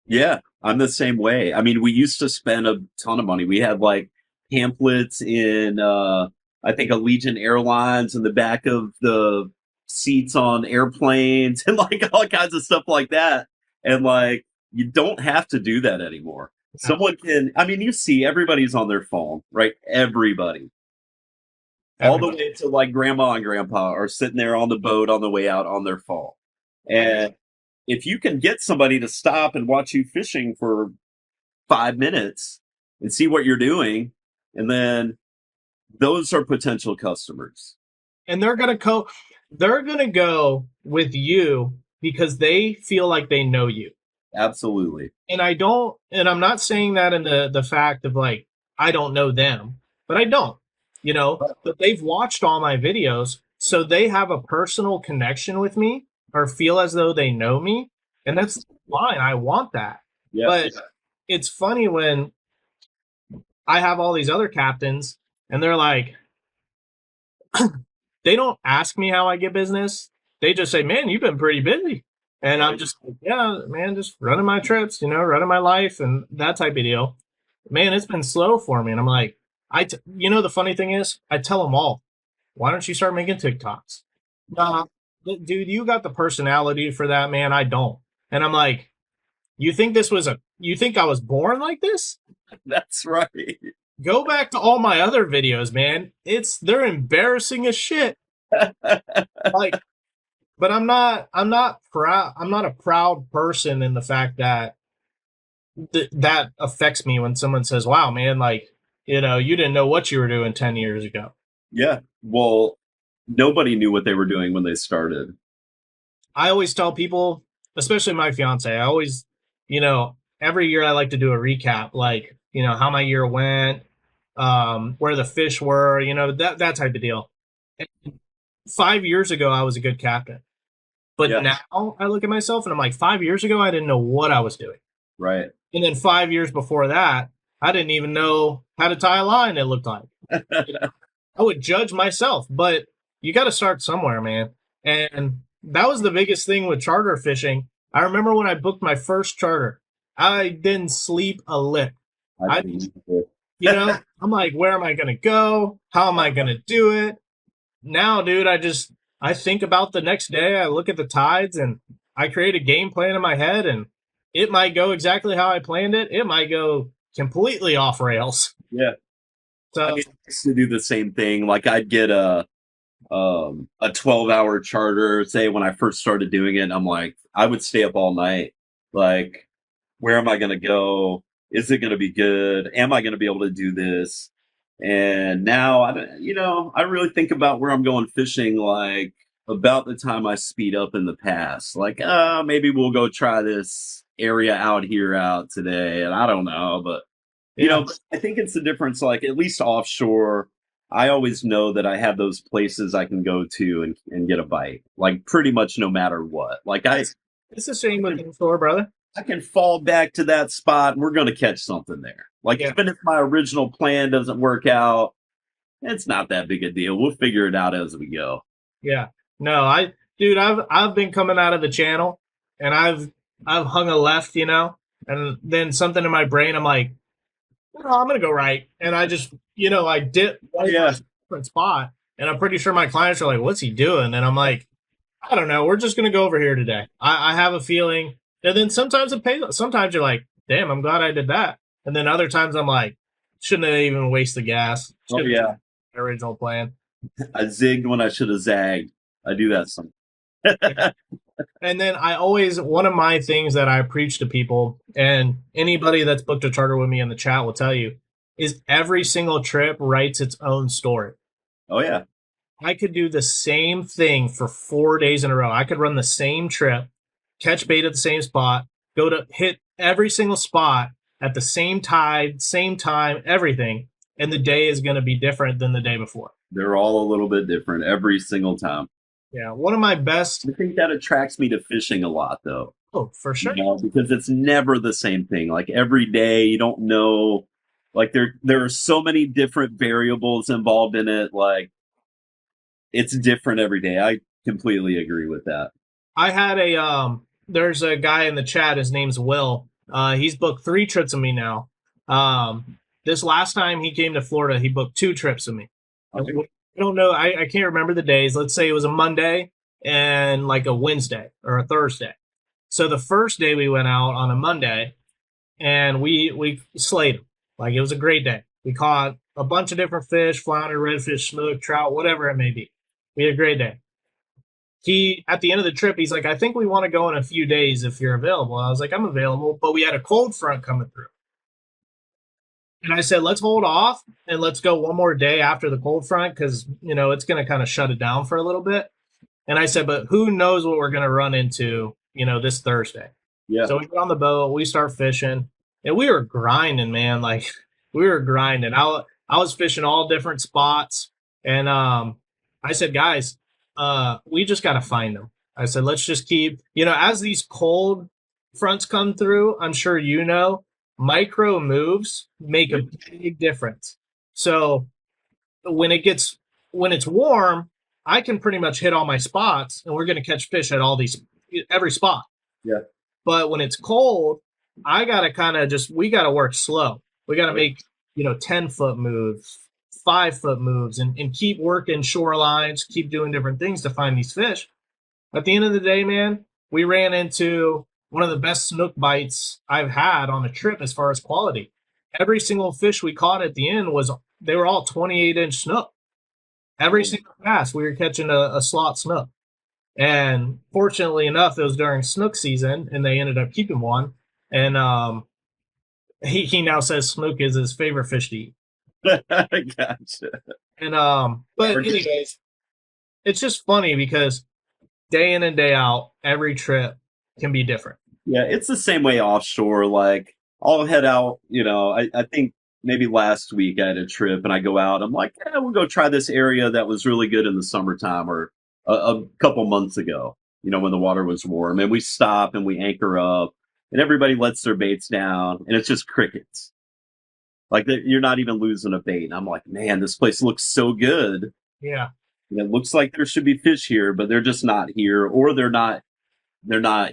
yeah, I'm the same way. I mean, we used to spend a ton of money. We had like pamphlets in I think Allegiant Airlines in the back of the seats on airplanes and like all kinds of stuff like that. And like you don't have to do that anymore. Someone can I mean, you see everybody's on their phone, right? Everybody. All the Everybody. way to like grandma and grandpa are sitting there on the boat on the way out on their phone. And if you can get somebody to stop and watch you fishing for 5 minutes and see what you're doing, and then those are potential customers. And they're gonna go with you because they feel like they know you. Absolutely. And I'm not saying that in the fact of like I don't know them, but I don't, but they've watched all my videos, so they have a personal connection with me or feel as though they know me, and that's fine. I want that. Yeah. But it's funny when I have all these other captains, and they're like, they don't ask me how I get business. They just say, man, you've been pretty busy. And I'm just like, yeah, man, just running my trips, running my life and that type of deal. Man, it's been slow for me. And I'm like, the funny thing is, I tell them all, why don't you start making TikToks? Nah, dude, you got the personality for that, man. I don't. And I'm like, you think I was born like this? That's right. Go back to all my other videos, man. They're embarrassing as shit. Like, but I'm not proud. I'm not a proud person in the fact that that affects me when someone says, wow, man, like, you didn't know what you were doing 10 years ago. Yeah. Well, nobody knew what they were doing when they started. I always tell people, especially my fiance, I always, every year I like to do a recap, like, how my year went, where the fish were, that type of deal. And 5 years ago, I was a good captain. But Yeah. now I look at myself and I'm like, 5 years ago, I didn't know what I was doing. Right. And then 5 years before that, I didn't even know how to tie a line, it looked like. I would judge myself, but you got to start somewhere, man. And that was the biggest thing with charter fishing. I remember when I booked my first charter, I didn't sleep a lick. I'm like, where am I going to go? How am I going to do it? Now, dude, I think about the next day. I look at the tides and I create a game plan in my head, and it might go exactly how I planned it. It might go completely off rails. Yeah. So I used to do the same thing. Like I'd get a 12-hour charter, say when I first started doing it. And I'm like, I would stay up all night. Like, where am I going to go? Is it going to be good? Am I going to be able to do this? And now, I really think about where I'm going fishing, like about the time I speed up in the past. Like, maybe we'll go try this area out here out today. And I don't know, but I think it's the difference. Like at least offshore, I always know that I have those places I can go to and get a bite. Like pretty much no matter what. Like it's the same with inshore, brother. I can fall back to that spot and we're going to catch something there. Like even if my original plan doesn't work out, it's not that big a deal. We'll figure it out as we go. Yeah. No, I've been coming out of the channel and I've hung a left, and then something in my brain, I'm like, I'm going to go right. And I just, I dip a different spot. And I'm pretty sure my clients are like, what's he doing? And I'm like, I don't know. We're just going to go over here today. I have a feeling. And then sometimes it pays. Sometimes you're like, damn, I'm glad I did that. And then other times I'm like, shouldn't have even wasted gas. Oh, yeah. My original plan. I zigged when I should have zagged. I do that sometimes. And then one of my things that I preach to people, and anybody that's booked a charter with me in the chat will tell you, is every single trip writes its own story. Oh, yeah. I could do the same thing for 4 days in a row. I could run the same trip, catch bait at the same spot, go to hit every single spot at the same tide, same time, everything, and the day is going to be different than the day before. They're all a little bit different every single time. Yeah, one of my best. I think that attracts me to fishing a lot, though. Oh, for sure. Because it's never the same thing. Like every day, you don't know. Like there are so many different variables involved in it. Like it's different every day. I completely agree with that. I had there's a guy in the chat. His name's Will. He's booked 3 trips with me now. This last time he came to Florida, he booked 2 trips with me. Okay. I don't know. I can't remember the days. Let's say it was a Monday and like a Wednesday or a Thursday. So the first day we went out on a Monday and we slayed them. Like it was a great day. We caught a bunch of different fish, flounder, redfish, snook, trout, whatever it may be. We had a great day. At the end of the trip, he's like, I think we want to go in a few days if you're available. I was like, I'm available, but we had a cold front coming through. And I said, let's hold off and let's go one more day after the cold front because, it's going to kind of shut it down for a little bit. And I said, but who knows what we're going to run into, this Thursday. Yeah. So we get on the boat, we start fishing, and we were grinding, man. Like, we were grinding. I was fishing all different spots. And I said, guys, we just got to find them. I said, let's just keep, as these cold fronts come through, I'm sure micro moves make a big difference. So when it's warm, I can pretty much hit all my spots, and we're going to catch fish at every spot. Yeah. But when it's cold, I gotta we gotta work slow. We gotta make 10-foot moves, 5-foot moves, and keep working shorelines, keep doing different things to find these fish. At the end of the day, man, we ran into one of the best snook bites I've had on a trip as far as quality. Every single fish we caught at the end they were all 28-inch snook. Every single cast, we were catching a slot snook. And fortunately enough, it was during snook season, and they ended up keeping one. And he now says snook is his favorite fish to eat. Gotcha. And but anyways, it's just funny because day in and day out, every trip can be different. Yeah, it's the same way offshore. Like, I'll head out, I think maybe last week I had a trip and I go out. I'm like, yeah, we'll go try this area that was really good in the summertime or a couple months ago, when the water was warm. And we stop and we anchor up and everybody lets their baits down and it's just crickets. Like, you're not even losing a bait. And I'm like, man, this place looks so good. Yeah. And it looks like there should be fish here, but they're just not here, or they're not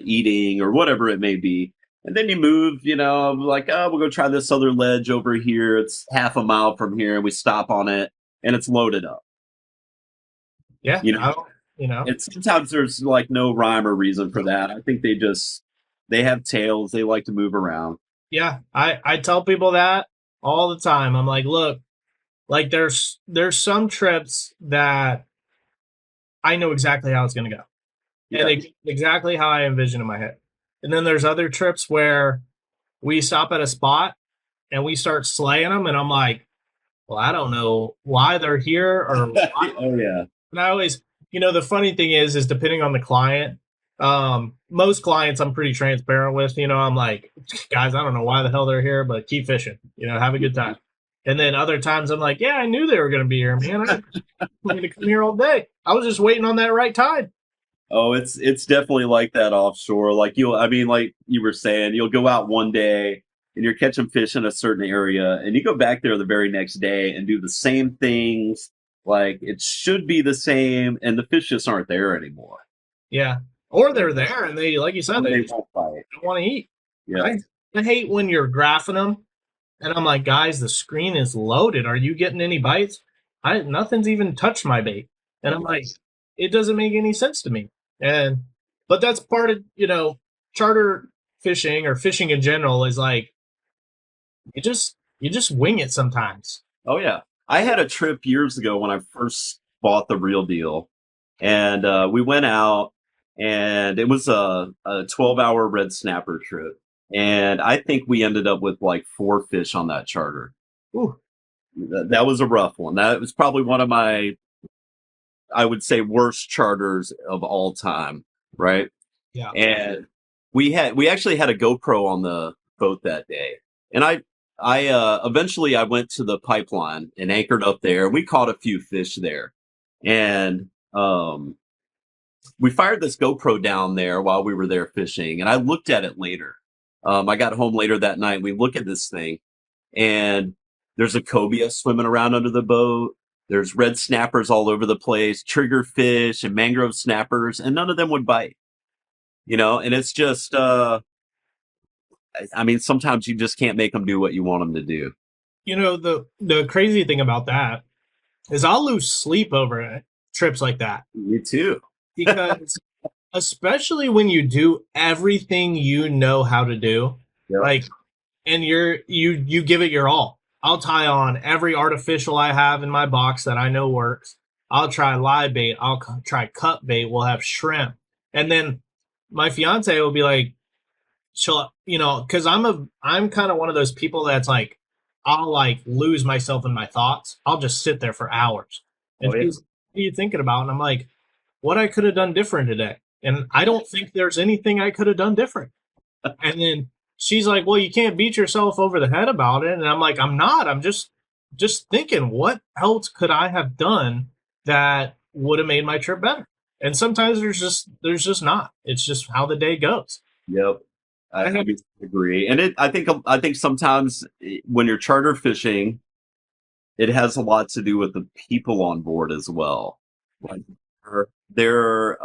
eating, or whatever it may be. And then you move, like, oh, we'll go try this other ledge over here. It's half a mile from here, and we stop on it, and it's loaded up. Yeah. It's sometimes there's like no rhyme or reason for that. I think they have tails. They like to move around. Yeah. I tell people that all the time. I'm like, look, like there's some trips that I know exactly how it's going to go. Yeah. And exactly how I envision in my head. And then there's other trips where we stop at a spot and we start slaying them, and I'm like, well, I don't know why they're here or why. Oh yeah. And I always, the funny thing is depending on the client, most clients I'm pretty transparent with. I'm like, guys, I don't know why the hell they're here, but keep fishing. Have a good time. And then other times I'm like, yeah, I knew they were going to be here, man. I'm going to come here all day. I was just waiting on that right time. Oh, it's definitely like that offshore. Like like you were saying, you'll go out one day and you're catching fish in a certain area, and you go back there the very next day and do the same things. Like, it should be the same, and the fish just aren't there anymore. Yeah, or they're there and they, like you said, they won't fight. Don't want to eat. Yeah, I hate when you're graphing them, and I'm like, guys, the screen is loaded. Are you getting any bites? Nothing's even touched my bait, and I'm like, it doesn't make any sense to me. But that's part of charter fishing or fishing in general is like you just wing it sometimes. Oh yeah, I had a trip years ago when I first bought the Real Deal, and we went out, and it was a 12-hour red snapper trip, and I think we ended up with like 4 fish on that charter. Ooh. That was a rough one. That was probably one of my, I would say, worst charters of all time, right? Yeah. And we actually had a GoPro on the boat that day, and I eventually I went to the pipeline and anchored up there. We caught a few fish there, and we fired this GoPro down there while we were there fishing. And I looked at it later. I got home later that night. We look at this thing, and there's a cobia swimming around under the boat. There's red snappers all over the place, triggerfish and mangrove snappers, and none of them would bite. And it's just, sometimes you just can't make them do what you want them to do. The crazy thing about that is I'll lose sleep over trips like that. Me too. Because especially when you do everything you know how to do, yep. And you give it your all. I'll tie on every artificial I have in my box that I know works. I'll try live bait. I'll try cut bait. We'll have shrimp. And then my fiance will be like, because I'm kind of one of those people that's like, I'll like lose myself in my thoughts. I'll just sit there for hours. And she's, what are you thinking about? And I'm like, what I could have done different today. And I don't think there's anything I could have done different. And then she's like, well, you can't beat yourself over the head about it. And I'm like, I'm not. I'm just thinking, what else could I have done that would have made my trip better? And sometimes there's just not. It's just how the day goes. Yep. I agree. And I think sometimes when you're charter fishing, it has a lot to do with the people on board as well. Like their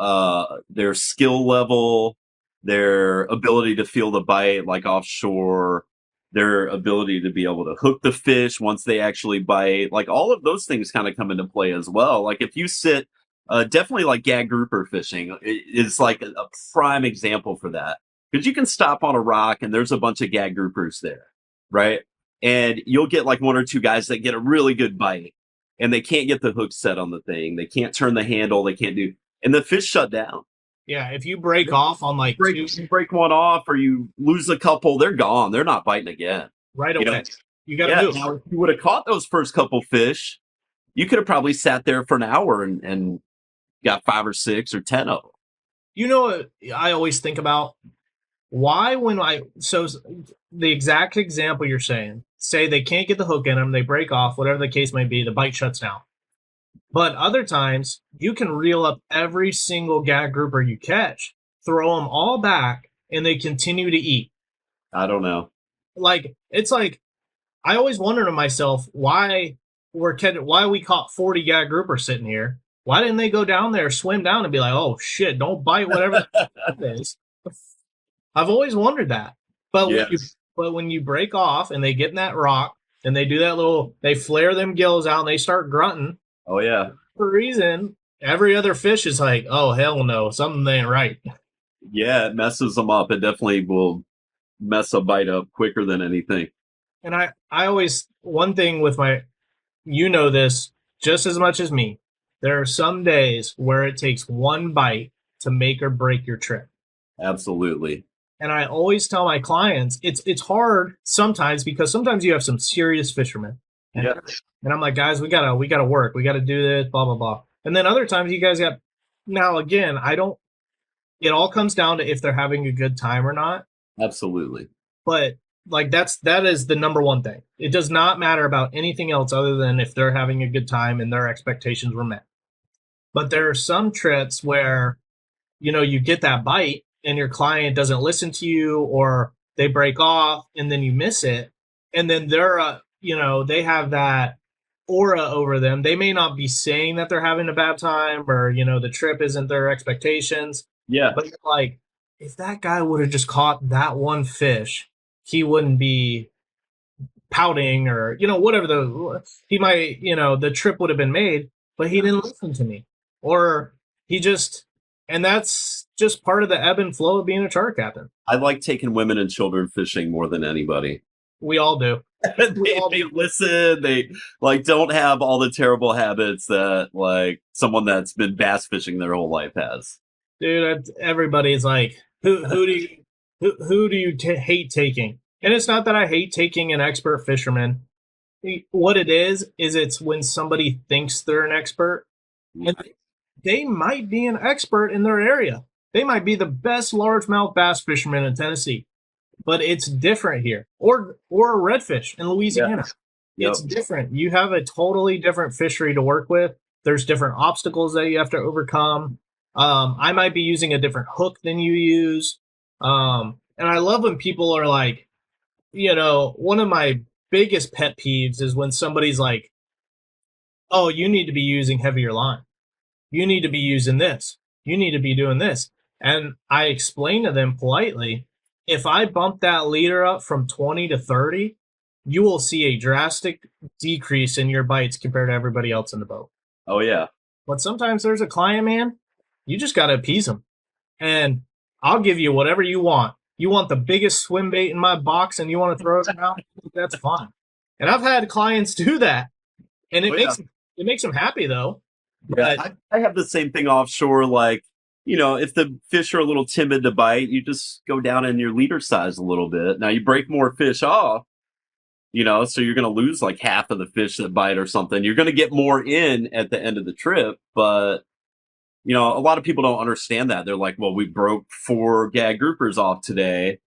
skill level, their ability to feel the bite, like offshore, their ability to be able to hook the fish once they actually bite, like all of those things kind of come into play as well. Like if you sit, definitely like gag grouper fishing is like a prime example for that because you can stop on a rock and there's a bunch of gag groupers there, right? And you'll get like one or two guys that get a really good bite and they can't get the hook set on the thing. They can't turn the handle. They can't do, and the fish shut down. Yeah, if you break off on like You break one off or you lose a couple, they're gone. They're not biting again. right You away, know? you got to move. Now, if you would have caught those first couple fish, you could have probably sat there for an hour and got 5 or 6 or 10 of them. You know what I always think about? Why so the exact example you're saying, say they can't get the hook in them, they break off, whatever the case may be, the bite shuts down. But other times, you can reel up every single gag grouper you catch, throw them all back, and they continue to eat. I don't know. Like, it's like, I always wonder to myself, why we caught 40 gag groupers sitting here. Why didn't they go down there, swim down, and be like, oh shit, don't bite whatever it is? I've always wondered that. But when you break off and they get in that rock and they do that they flare them gills out and they start grunting. Oh yeah. For a reason, every other fish is like, oh hell no, something ain't right. Yeah, it messes them up. It definitely will mess a bite up quicker than anything. And I always, one thing with this just as much as me, there are some days where it takes one bite to make or break your trip. Absolutely. And I always tell my clients, it's hard sometimes because sometimes you have some serious fishermen. And, and I'm like, guys, we gotta work. We gotta do this, blah, blah, blah. And then other times you guys now again, it all comes down to if they're having a good time or not. Absolutely. But like that is the number one thing. It does not matter about anything else other than if they're having a good time and their expectations were met. But there are some trips where, you get that bite and your client doesn't listen to you or they break off and then you miss it. And then they have that aura over them. They may not be saying that they're having a bad time or, the trip isn't their expectations. Yeah. But you're like, if that guy would have just caught that one fish, he wouldn't be pouting or, whatever he might, the trip would have been made, but he didn't listen to me. Or and that's just part of the ebb and flow of being a charter captain. I like taking women and children fishing more than anybody. We all do. They listen. They don't have all the terrible habits that someone that's been bass fishing their whole life has. Dude, everybody's like, who do you hate taking? And it's not that I hate taking an expert fisherman. What it is it's when somebody thinks they're an expert, and they might be an expert in their area. They might be the best largemouth bass fisherman in Tennessee, but it's different here. Or a redfish in Louisiana. Yep. It's different. You have a totally different fishery to work with. There's different obstacles that you have to overcome. I might be using a different hook than you use. And I love when people are like, one of my biggest pet peeves is when somebody's like, oh, you need to be using heavier line. You need to be using this. You need to be doing this. And I explain to them politely, if I bump that leader up from 20 to 30, you will see a drastic decrease in your bites compared to everybody else in the boat. Oh, yeah. But sometimes there's a client, man, you just got to appease them. And I'll give you whatever you want. You want the biggest swim bait in my box and you want to throw it around? That's fine. And I've had clients do that. And it makes them happy, though. Yeah, I have the same thing offshore. If the fish are a little timid to bite, you just go down in your leader size a little bit. Now you break more fish off, so you're going to lose like half of the fish that bite or something. You're going to get more in at the end of the trip. But, a lot of people don't understand that. They're like, well, we broke 4 gag groupers off today.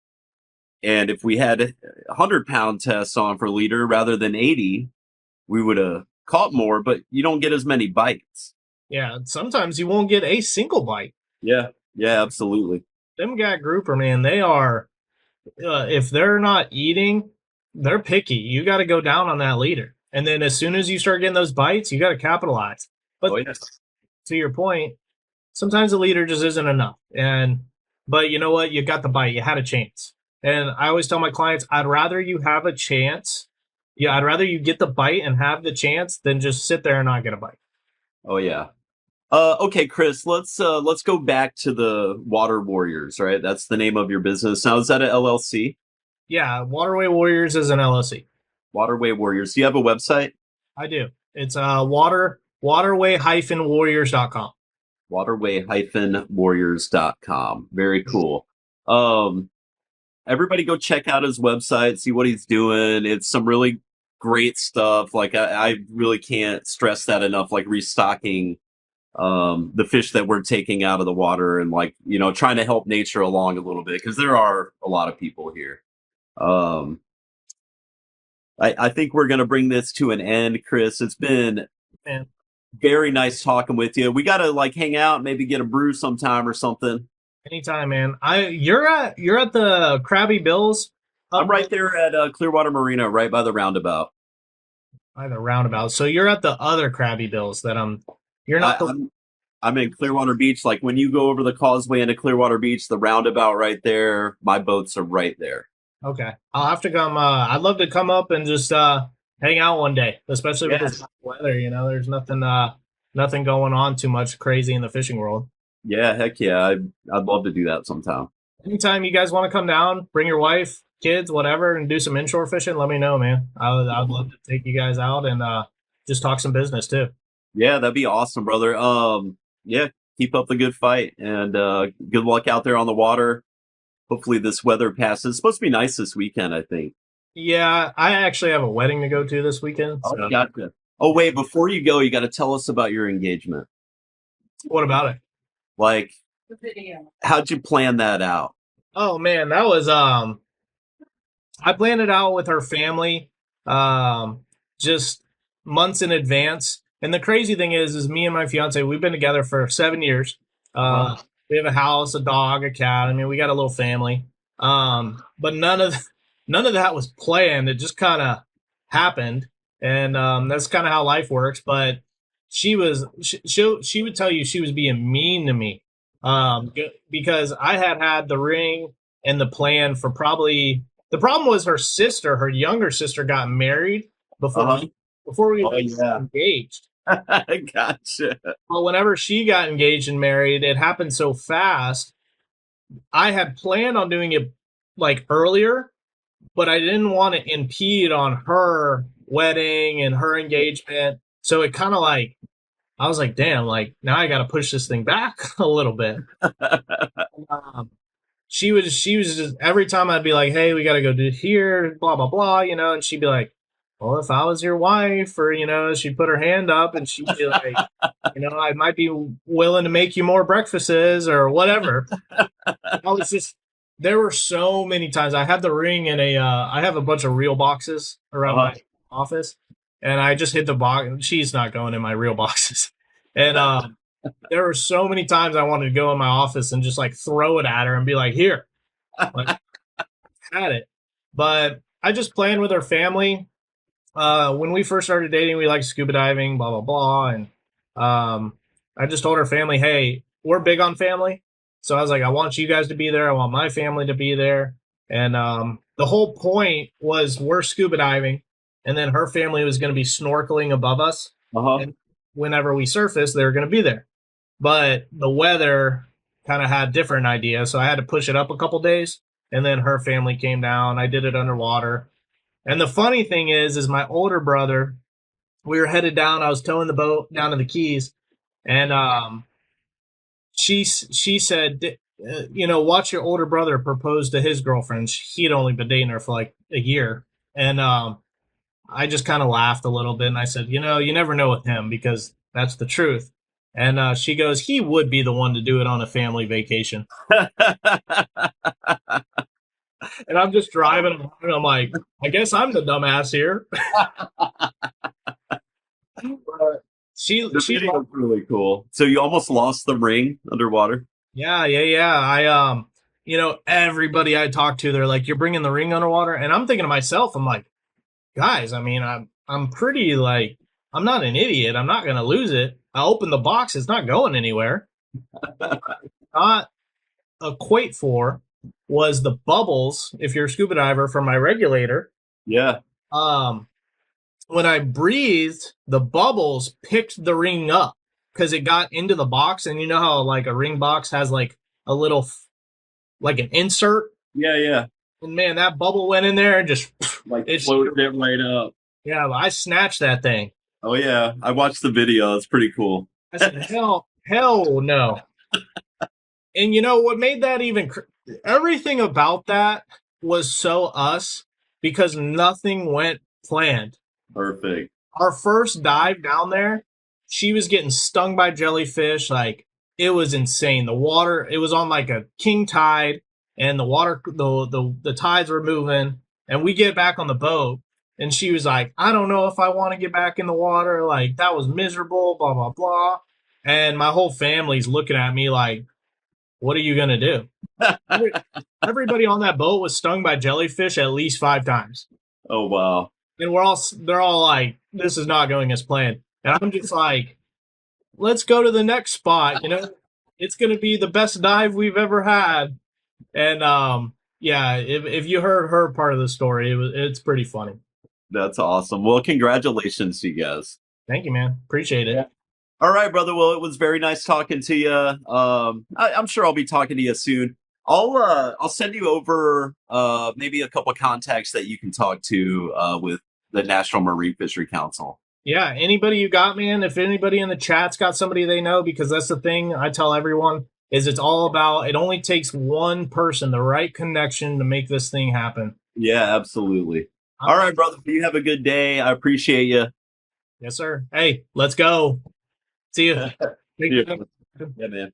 And if we had 100-pound tests on for leader rather than 80, we would have caught more, but you don't get as many bites. Yeah, sometimes you won't get a single bite. Yeah, absolutely. Them gag grouper, man, they are, if they're not eating, they're picky. You got to go down on that leader. And then as soon as you start getting those bites, you got to capitalize. But yes. to your point, sometimes the leader just isn't enough. But you know what? You got the bite. You had a chance. And I always tell my clients, I'd rather you have a chance. Yeah, I'd rather you get the bite and have the chance than just sit there and not get a bite. Oh yeah. Okay, Chris, let's go back to the Water Warriors, right? That's the name of your business. Now, is that an LLC? Yeah, Waterway Warriors is an LLC. Waterway Warriors. Do you have a website? I do. It's waterway-warriors.com. Waterway-warriors.com. Very cool. Everybody go check out his website, see what he's doing. It's some really great stuff. Like I really can't stress that enough, like restocking the fish that we're taking out of the water and like, you know, trying to help nature along a little bit because there are a lot of people here. I think we're going to bring this to an end, Chris. It's been very nice talking with you. We got to like hang out, maybe get a brew sometime or something. Anytime, man. You're at the Krabby Bills. I'm right there at Clearwater Marina, right by the roundabout. By the roundabout. So you're at the other Krabby Bills that you're not. I'm in Clearwater Beach. Like when you go over the causeway into Clearwater Beach, the roundabout right there, my boats are right there. Okay. I'll have to come. I'd love to come up and just hang out one day, especially with this weather. You know, there's nothing going on too much crazy in the fishing world. Yeah, heck yeah. I'd love to do that sometime. Anytime you guys want to come down, bring your wife, kids, whatever, and do some inshore fishing, let me know, man. I'd love to take you guys out and just talk some business too. Yeah, that'd be awesome, brother. Yeah, keep up the good fight and good luck out there on the water. Hopefully this weather passes. It's supposed to be nice this weekend, I think. Yeah, I actually have a wedding to go to this weekend. So. Gotcha. Oh, wait, before you go, you got to tell us about your engagement. What about it? Like, the video. How'd you plan that out? Oh man, that was I planned it out with her family just months in advance. And the crazy thing is me and my fiance, we've been together for 7 years. We have a house, a dog, a cat. I mean, we got a little family. But none of that was planned. It just kind of happened. And that's kind of how life works. But she would tell you she was being mean to me because I had the ring and the plan for probably. The problem was her younger sister, got married before we were engaged. Gotcha. But whenever she got engaged and married, it happened so fast. I had planned on doing it like earlier, but I didn't want to impede on her wedding and her engagement. So it kind of like, I was like, damn, like now I got to push this thing back a little bit. She was just, every time I'd be like, hey, we got to go do here, blah, blah, blah, you know, and she'd be like, well, if I was your wife, or, you know, she'd put her hand up and she'd be like, you know, I might be willing to make you more breakfasts or whatever. I was just, there were so many times I had the ring in I have a bunch of reel boxes around my office, and I just hit the box. She's not going in my reel boxes. And there were so many times I wanted to go in my office and just like throw it at her and be like, here, like, had it. But I just planned with her family. When we first started dating, we liked scuba diving, blah, blah, blah. And I just told her family, hey, we're big on family. So I was like, I want you guys to be there. I want my family to be there. And the whole point was we're scuba diving, and then her family was going to be snorkeling above us. And whenever we surfaced, they were going to be there. But the weather kind of had different ideas, so I had to push it up a couple days. And then her family came down. I did it underwater. And the funny thing is my older brother, we were headed down. I was towing the boat down to the Keys, and she said, you know, watch your older brother propose to his girlfriend. He'd only been dating her for like a year. And I just kind of laughed a little bit, and I said, you know, you never know with him because that's the truth. And she goes, he would be the one to do it on a family vacation. And I'm just driving along, and I'm like, I guess I'm the dumbass here. She was really cool. So you almost lost the ring underwater? Yeah. I you know, everybody I talked to, they're like, you're bringing the ring underwater, and I'm thinking to myself, I'm like, guys, I mean, I'm pretty like, I'm not an idiot. I'm not going to lose it. I open the box. It's not going anywhere. Not equate for was the bubbles, if you're a scuba diver, from my regulator. Yeah. When I breathed, the bubbles picked the ring up because it got into the box. And you know how like a ring box has like a little, like an insert? Yeah, yeah. And man, that bubble went in there and just Like floated it right up. Yeah, I snatched that thing. Oh yeah, I watched the video. It's pretty cool. I said, hell no. And you know what made that even everything about that was so us because nothing went planned. Perfect. Our first dive down there, she was getting stung by jellyfish. Like, it was insane. The water, it was on like a king tide, and the water, the tides were moving. And we get back on the boat, and she was like, I don't know if I want to get back in the water. Like, that was miserable, blah, blah, blah. And my whole family's looking at me like, what are you going to do? Everybody on that boat was stung by jellyfish at least 5 times. Oh, wow. And they're all like, this is not going as planned. And I'm just like, let's go to the next spot. You know, it's going to be the best dive we've ever had. And, yeah, if you heard her part of the story, it's pretty funny. That's awesome. Well, congratulations to you guys. Thank you, man. Appreciate it. Yeah. All right, brother. Well, it was very nice talking to you. I'm sure I'll be talking to you soon. I'll send you over maybe a couple of contacts that you can talk to with the National Marine Fishery Council. Yeah, anybody you got, man. If anybody in the chat's got somebody they know, because that's the thing I tell everyone is it's all about. It only takes one person, the right connection, to make this thing happen. Yeah, absolutely. All right, brother. You have a good day. I appreciate you. Yes, sir. Hey, let's go. See you. Yeah, man.